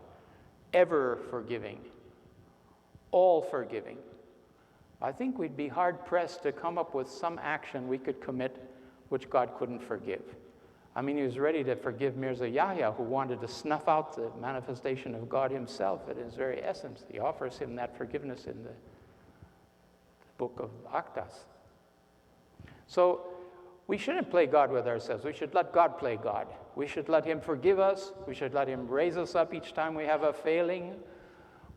Ever forgiving, all forgiving. I think we'd be hard-pressed to come up with some action we could commit which God couldn't forgive. I mean, he was ready to forgive Mirza Yahya, who wanted to snuff out the manifestation of God himself at his very essence. He offers him that forgiveness in the book of Aktas. So we shouldn't play God with ourselves. We should let God play God. We should let him forgive us. We should let him raise us up each time we have a failing.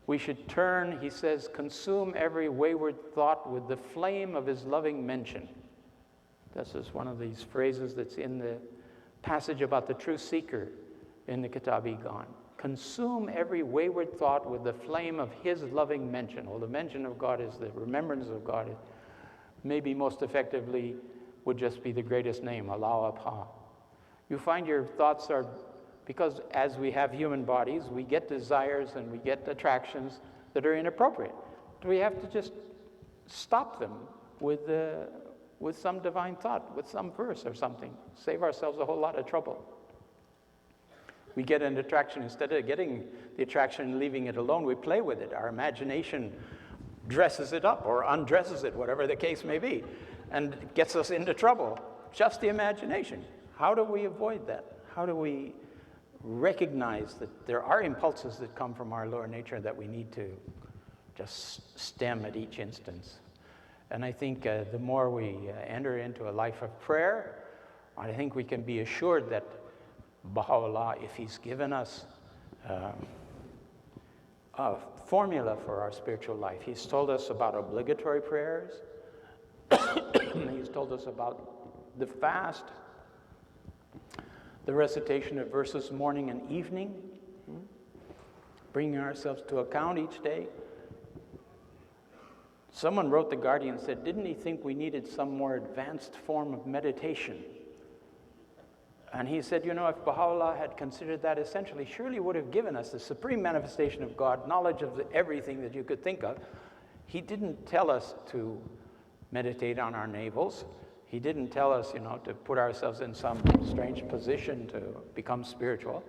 We should turn, he says, consume every wayward thought with the flame of his loving mention. This is one of these phrases that's in the passage about the true seeker in the Kitab-i-Gan. Consume every wayward thought with the flame of his loving mention. Well, the mention of God is the remembrance of God. It maybe most effectively would just be the greatest name, Allah Abha. You find your thoughts are, because as we have human bodies, we get desires and we get attractions that are inappropriate. We have to just stop them with some divine thought, with some verse or something. Save ourselves a whole lot of trouble. We get an attraction. Instead of getting the attraction and leaving it alone, we play with it. Our imagination dresses it up or undresses it, whatever the case may be, and gets us into trouble. Just the imagination. How do we avoid that? How do we recognize that there are impulses that come from our lower nature that we need to just stem at each instance? And I think the more we enter into a life of prayer, I think we can be assured that Baha'u'llah, if he's given us a formula for our spiritual life, he's told us about obligatory prayers, he's told us about the fast, the recitation of verses morning and evening, bringing ourselves to account each day, Someone wrote The Guardian and said, didn't he think we needed some more advanced form of meditation? And he said, if Baha'u'llah had considered that essential, he surely would have given us the supreme manifestation of God, knowledge of everything that you could think of. He didn't tell us to meditate on our navels. He didn't tell us, to put ourselves in some strange position to become spiritual.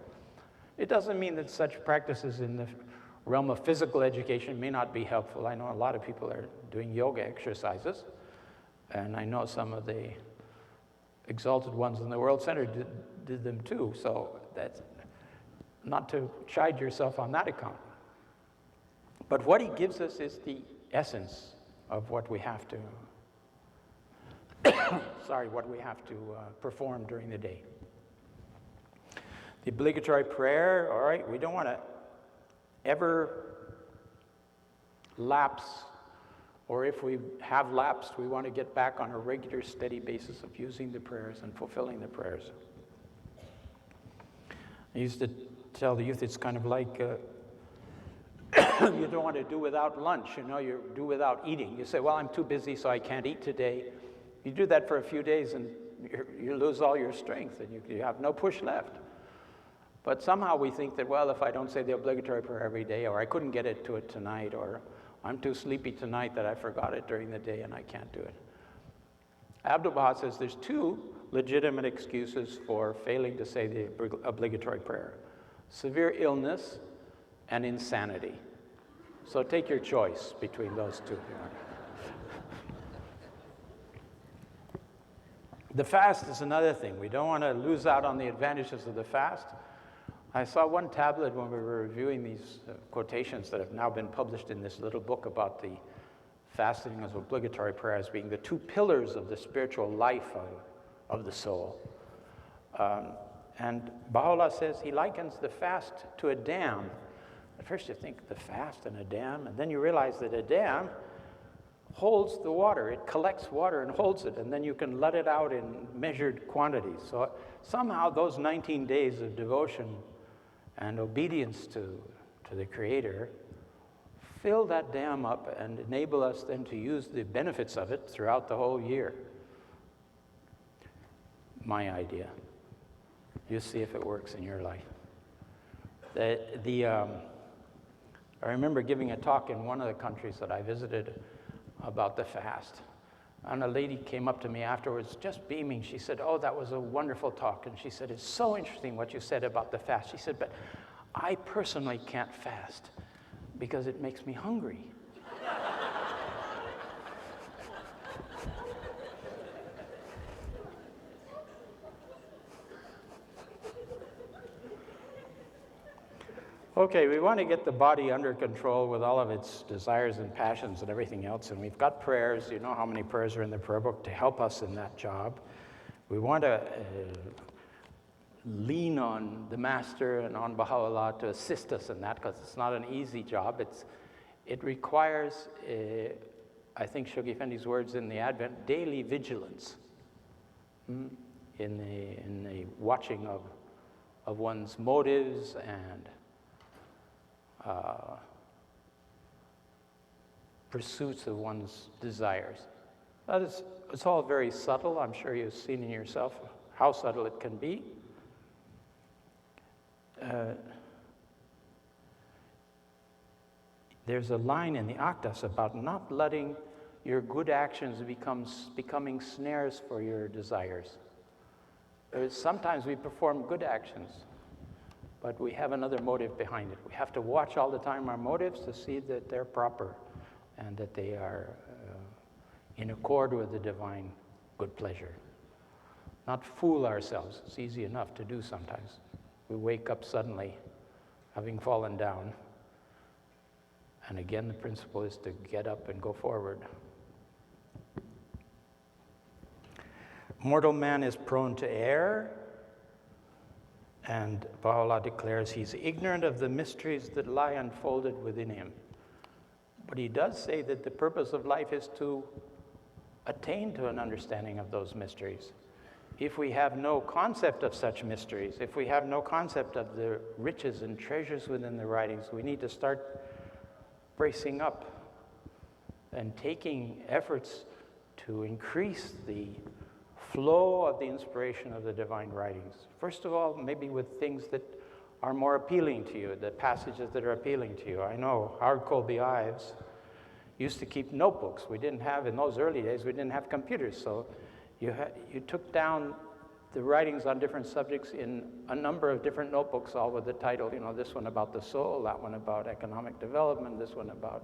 It doesn't mean that such practices in the realm of physical education may not be helpful. I know a lot of people are doing yoga exercises, and I know some of the exalted ones in the World Center did them too, so that's not to chide yourself on that account. But what he gives us is the essence of what we have to perform during the day. The obligatory prayer, all right, we don't want to ever lapse, or if we have lapsed, we want to get back on a regular, steady basis of using the prayers and fulfilling the prayers. I used to tell the youth it's kind of like you don't want to do without lunch, you do without eating. You say, well, I'm too busy, so I can't eat today. You do that for a few days, and you lose all your strength, and you have no push left. But somehow we think that, well, if I don't say the obligatory prayer every day, or I couldn't get to it tonight, or I'm too sleepy tonight that I forgot it during the day and I can't do it. Abdu'l-Baha says there's two legitimate excuses for failing to say the obligatory prayer: severe illness and insanity. So take your choice between those two. The fast is another thing. We don't want to lose out on the advantages of the fast. I saw one tablet when we were reviewing these quotations that have now been published in this little book about the fasting as obligatory prayer as being the two pillars of the spiritual life of the soul. And Baha'u'llah says he likens the fast to a dam. At first you think the fast and a dam, and then you realize that a dam holds the water. It collects water and holds it, and then you can let it out in measured quantities. So somehow those 19 days of devotion and obedience to the Creator fill that dam up and enable us then to use the benefits of it throughout the whole year. My idea. You see if it works in your life. I remember giving a talk in one of the countries that I visited about the fast. And a lady came up to me afterwards, just beaming. She said, oh, that was a wonderful talk. And she said, it's so interesting what you said about the fast. She said, but I personally can't fast because it makes me hungry. Okay, we want to get the body under control with all of its desires and passions and everything else, and we've got prayers. You know how many prayers are in the prayer book to help us in that job. We want to lean on the Master and on Baha'u'llah to assist us in that, because it's not an easy job. It requires, I think Shoghi Effendi's words in the Advent, daily vigilance in the watching of one's motives and pursuits of one's desires. It's all very subtle. I'm sure you've seen in yourself how subtle it can be. There's a line in the Akdas about not letting your good actions becoming snares for your desires. Sometimes we perform good actions, but we have another motive behind it. We have to watch all the time our motives to see that they're proper and that they are in accord with the divine good pleasure. Not fool ourselves. It's easy enough to do sometimes. We wake up suddenly, having fallen down. And again, the principle is to get up and go forward. Mortal man is prone to err, and Baha'u'llah declares he's ignorant of the mysteries that lie unfolded within him. But he does say that the purpose of life is to attain to an understanding of those mysteries. If we have no concept of such mysteries, if we have no concept of the riches and treasures within the writings, we need to start bracing up and taking efforts to increase the flow of the inspiration of the divine writings. First of all, maybe with things that are more appealing to you, the passages that are appealing to you. I know Howard Colby Ives used to keep notebooks. We didn't have, in those early days, we didn't have computers, so you took down the writings on different subjects in a number of different notebooks, all with the title, this one about the soul, that one about economic development, this one about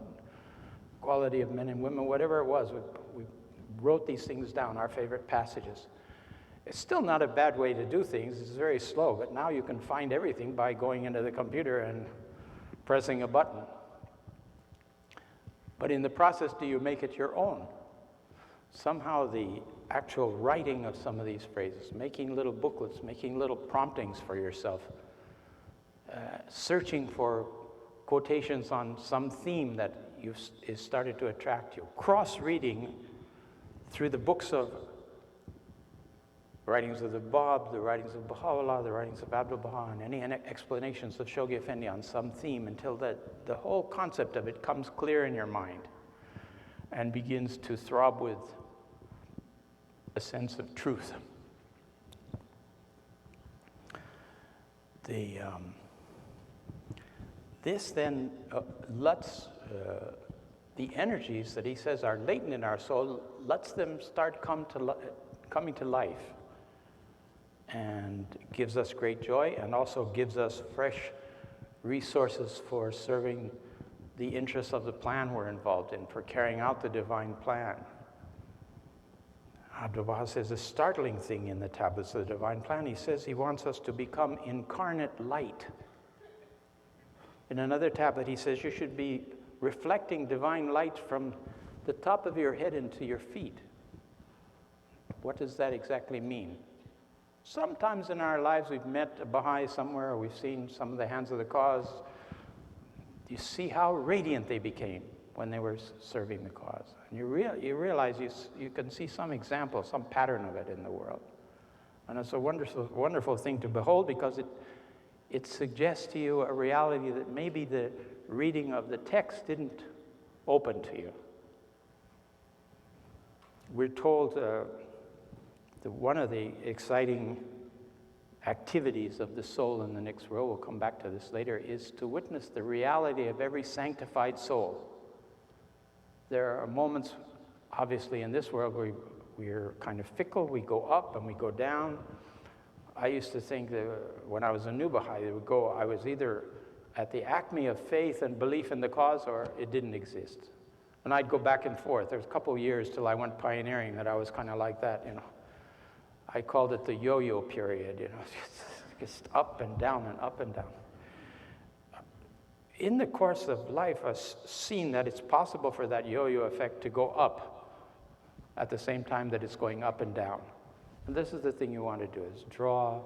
quality of men and women, whatever it was. We wrote these things down, our favorite passages. It's still not a bad way to do things. It's very slow, but now you can find everything by going into the computer and pressing a button. But in the process, do you make it your own? Somehow the actual writing of some of these phrases, making little booklets, making little promptings for yourself, searching for quotations on some theme that is started to attract you, cross-reading through the books of writings of the Bab, the writings of Baha'u'llah, the writings of Abdu'l-Baha, and any explanations of Shoghi Effendi on some theme until the whole concept of it comes clear in your mind and begins to throb with a sense of truth. This then lets the energies that he says are latent in our soul, lets them start coming to life, and gives us great joy, and also gives us fresh resources for serving the interests of the plan we're involved in, for carrying out the divine plan. Abdu'l-Baha says a startling thing in the tablets of the divine plan. He says he wants us to become incarnate light. In another tablet, he says you should be reflecting divine light from the top of your head into your feet. What does that exactly mean? Sometimes in our lives we've met a Baha'i somewhere, or we've seen some of the Hands of the Cause. You see how radiant they became when they were serving the cause. And you realize you can see some example, some pattern of it in the world. And it's a wonderful, wonderful thing to behold, because it suggests to you a reality that maybe the reading of the text didn't open to you. We're told that one of the exciting activities of the soul in the next row, we'll come back to this later, is to witness the reality of every sanctified soul. There are moments, obviously, in this world where we're kind of fickle. We go up and we go down. I used to think that when I was a new Baha'i, I was either at the acme of faith and belief in the cause, or it didn't exist. And I'd go back and forth. There was a couple of years till I went pioneering that I was kind of like that, I called it the yo-yo period, just up and down and up and down. In the course of life, I've seen that it's possible for that yo-yo effect to go up at the same time that it's going up and down. And this is the thing you want to do, is draw.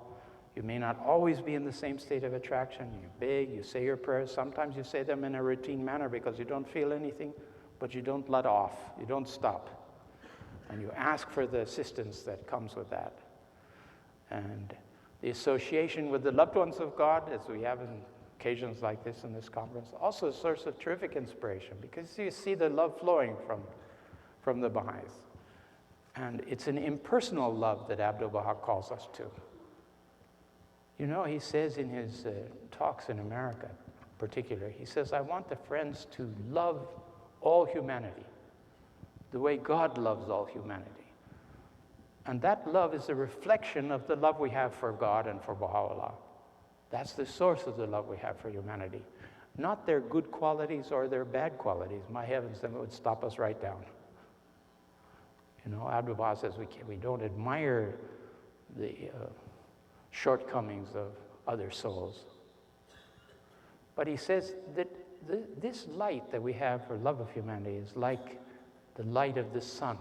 You may not always be in the same state of attraction. You beg, you say your prayers. Sometimes you say them in a routine manner because you don't feel anything, but you don't let off. You don't stop. And you ask for the assistance that comes with that. And the association with the loved ones of God, as we have in occasions like this in this conference, also a source of terrific inspiration, because you see the love flowing from the Baha'is. And it's an impersonal love that Abdu'l-Baha calls us to. He says in his talks in America in particular, he says, I want the friends to love all humanity the way God loves all humanity. And that love is a reflection of the love we have for God and for Baha'u'llah. That's the source of the love we have for humanity. Not their good qualities or their bad qualities. My heavens, then it would stop us right down. Abdu'l-Baha says we don't admire the shortcomings of other souls. But he says that this light that we have for love of humanity is like the light of the sun.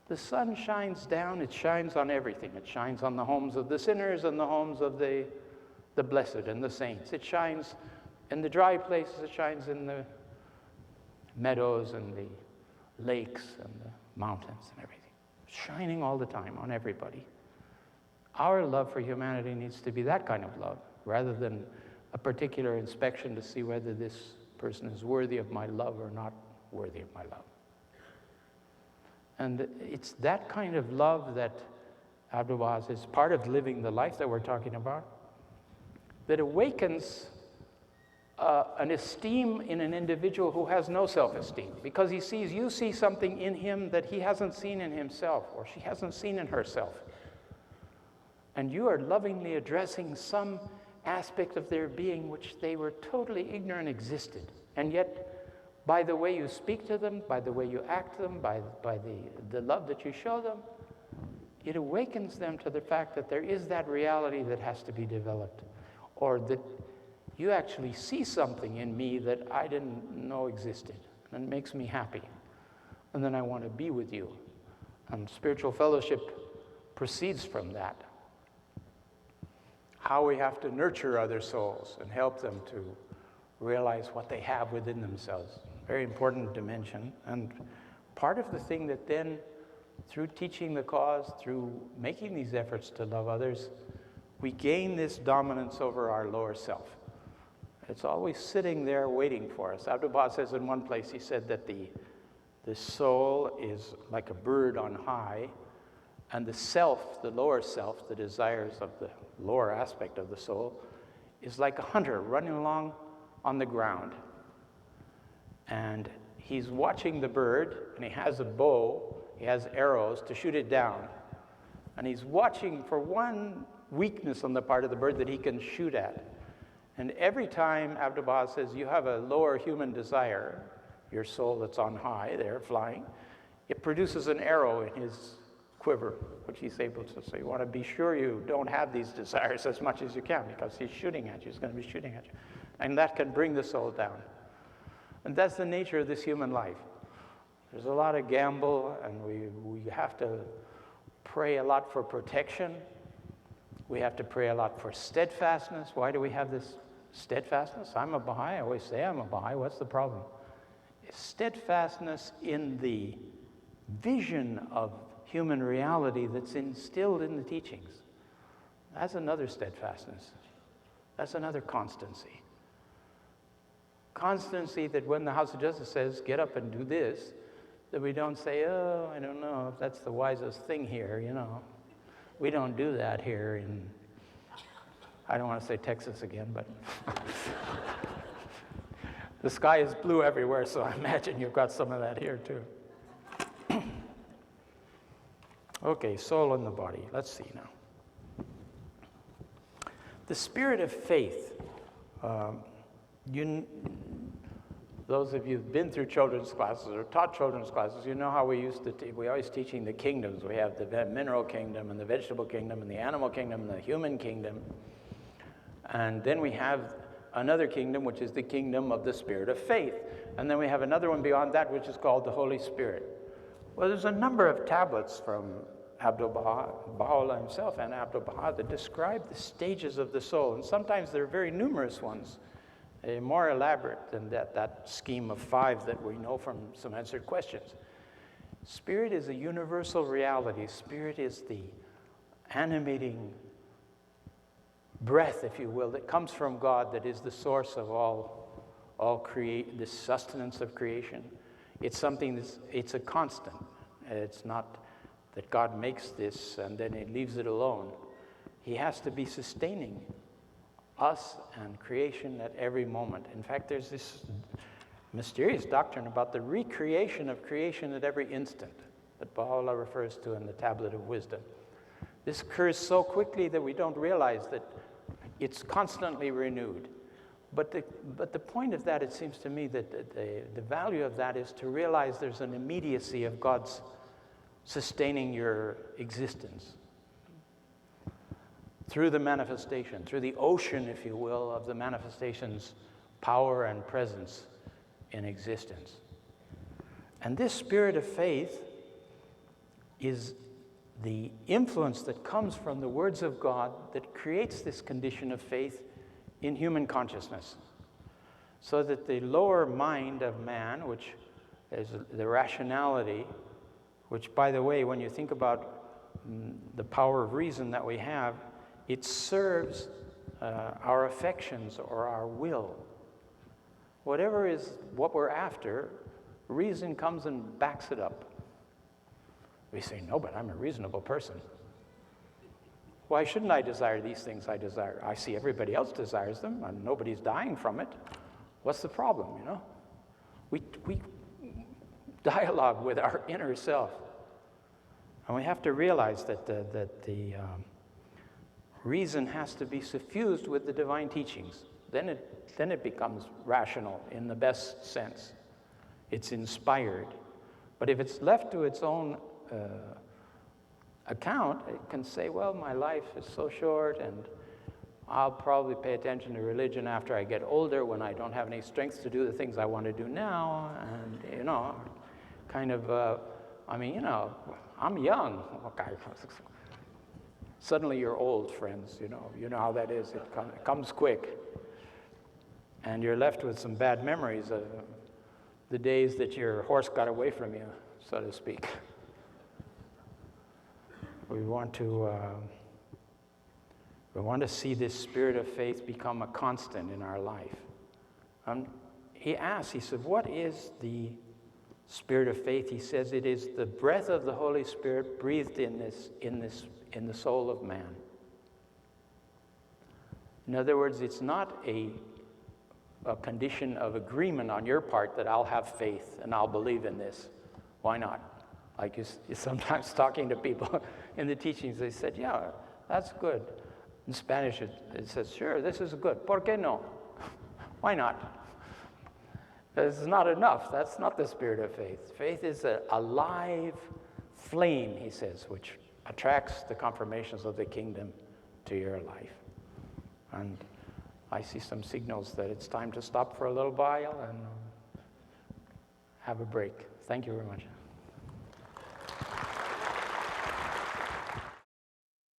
The sun shines down, it shines on everything. It shines on the homes of the sinners and the homes of the blessed and the saints. It shines in the dry places, it shines in the meadows and the lakes and the mountains and everything. Shining all the time on everybody. Our love for humanity needs to be that kind of love, rather than a particular inspection to see whether this person is worthy of my love or not worthy of my love. And it's that kind of love that Abdu'l-Baha is part of living the life that we're talking about, that awakens an esteem in an individual who has no self-esteem, because he sees, you see something in him that he hasn't seen in himself, or she hasn't seen in herself. And you are lovingly addressing some aspect of their being which they were totally ignorant existed. And yet, by the way you speak to them, by the way you act to them, by the love that you show them, it awakens them to the fact that there is that reality that has to be developed, or that you actually see something in me that I didn't know existed, and it makes me happy. And then I want to be with you. And spiritual fellowship proceeds from that. How we have to nurture other souls and help them to realize what they have within themselves. Very important dimension. And part of the thing that then, through teaching the cause, through making these efforts to love others, we gain this dominance over our lower self. It's always sitting there waiting for us. Abdu'l-Baha says in one place, he said that the soul is like a bird on high, and the self, the lower self, the desires of the lower aspect of the soul, is like a hunter running along on the ground. And he's watching the bird, and he has a bow, he has arrows to shoot it down. And he's watching for one weakness on the part of the bird that he can shoot at. And every time, Abdu'l-Baha says, you have a lower human desire, your soul that's on high there flying, it produces an arrow in his quiver, which he's able to say, you want to be sure you don't have these desires as much as you can, because he's shooting at you, he's going to be shooting at you. And that can bring the soul down. And that's the nature of this human life. There's a lot of gamble, and we have to pray a lot for protection. We have to pray a lot for steadfastness. Why do we have this steadfastness? I'm a Baha'i. I always say I'm a Baha'i. What's the problem? It's steadfastness in the vision of human reality that's instilled in the teachings. That's another steadfastness. That's another constancy. Constancy that when the House of Justice says, get up and do this, that we don't say, oh, I don't know if that's the wisest thing here, you know. We don't do that here in, I don't want to say Texas again, but the sky is blue everywhere, so I imagine you've got some of that here too. Okay, soul and the body. Let's see now. The spirit of faith. Those of you who've been through children's classes or taught children's classes, you know how we used to we're always teaching the kingdoms. We have the mineral kingdom and the vegetable kingdom and the animal kingdom and the human kingdom. And then we have another kingdom, which is the kingdom of the spirit of faith. And then we have another one beyond that, which is called the Holy Spirit. Well, there's a number of tablets from Abdu'l-Baha, Baha'u'llah himself and Abdu'l-Baha that describe the stages of the soul. And sometimes they're very numerous ones. More elaborate than that scheme of 5 that we know from some answered questions. Spirit is a universal reality. Spirit is the animating breath, if you will, that comes from God, that is the source of all the sustenance of creation. It's something it's a constant. It's not that God makes this and then he leaves it alone. He has to be sustaining us and creation at every moment. In fact, there's this mysterious doctrine about the recreation of creation at every instant that Baha'u'llah refers to in the Tablet of Wisdom. This occurs so quickly that we don't realize that it's constantly renewed. But the point of that, it seems to me, that the value of that is to realize there's an immediacy of God's sustaining your existence through the manifestation, through the ocean, if you will, of the manifestation's power and presence in existence. And this spirit of faith is the influence that comes from the words of God that creates this condition of faith in human consciousness. So that the lower mind of man, which is the rationality, which, by the way, when you think about the power of reason that we have, it serves our affections or our will. Whatever is what we're after, reason comes and backs it up. We say, no, but I'm a reasonable person. Why shouldn't I desire these things I desire? I see everybody else desires them, and nobody's dying from it. What's the problem, you know? We dialogue with our inner self. And we have to realize that the reason has to be suffused with the divine teachings. Then it becomes rational in the best sense. It's inspired. But if it's left to its own account, it can say, well, my life is so short, and I'll probably pay attention to religion after I get older when I don't have any strength to do the things I want to do now. And, you know, kind of, I mean, you know, I'm young. Okay. Suddenly you're old, friends, you know how that is. It comes quick. And you're left with some bad memories of the days that your horse got away from you, so to speak. We want to see this spirit of faith become a constant in our life. He said, what is the spirit of faith? He says it is the breath of the Holy Spirit breathed in the soul of man. In other words, it's not a condition of agreement on your part that I'll have faith and I'll believe in this. Why not? Like you're sometimes talking to people in the teachings, they said, yeah, that's good. In Spanish, it says, sure, this is good. ¿Por qué no? Why not? This is not enough. That's not the spirit of faith. Faith is a live flame, he says, which attracts the confirmations of the kingdom to your life. And I see some signals that it's time to stop for a little while and have a break. Thank you very much.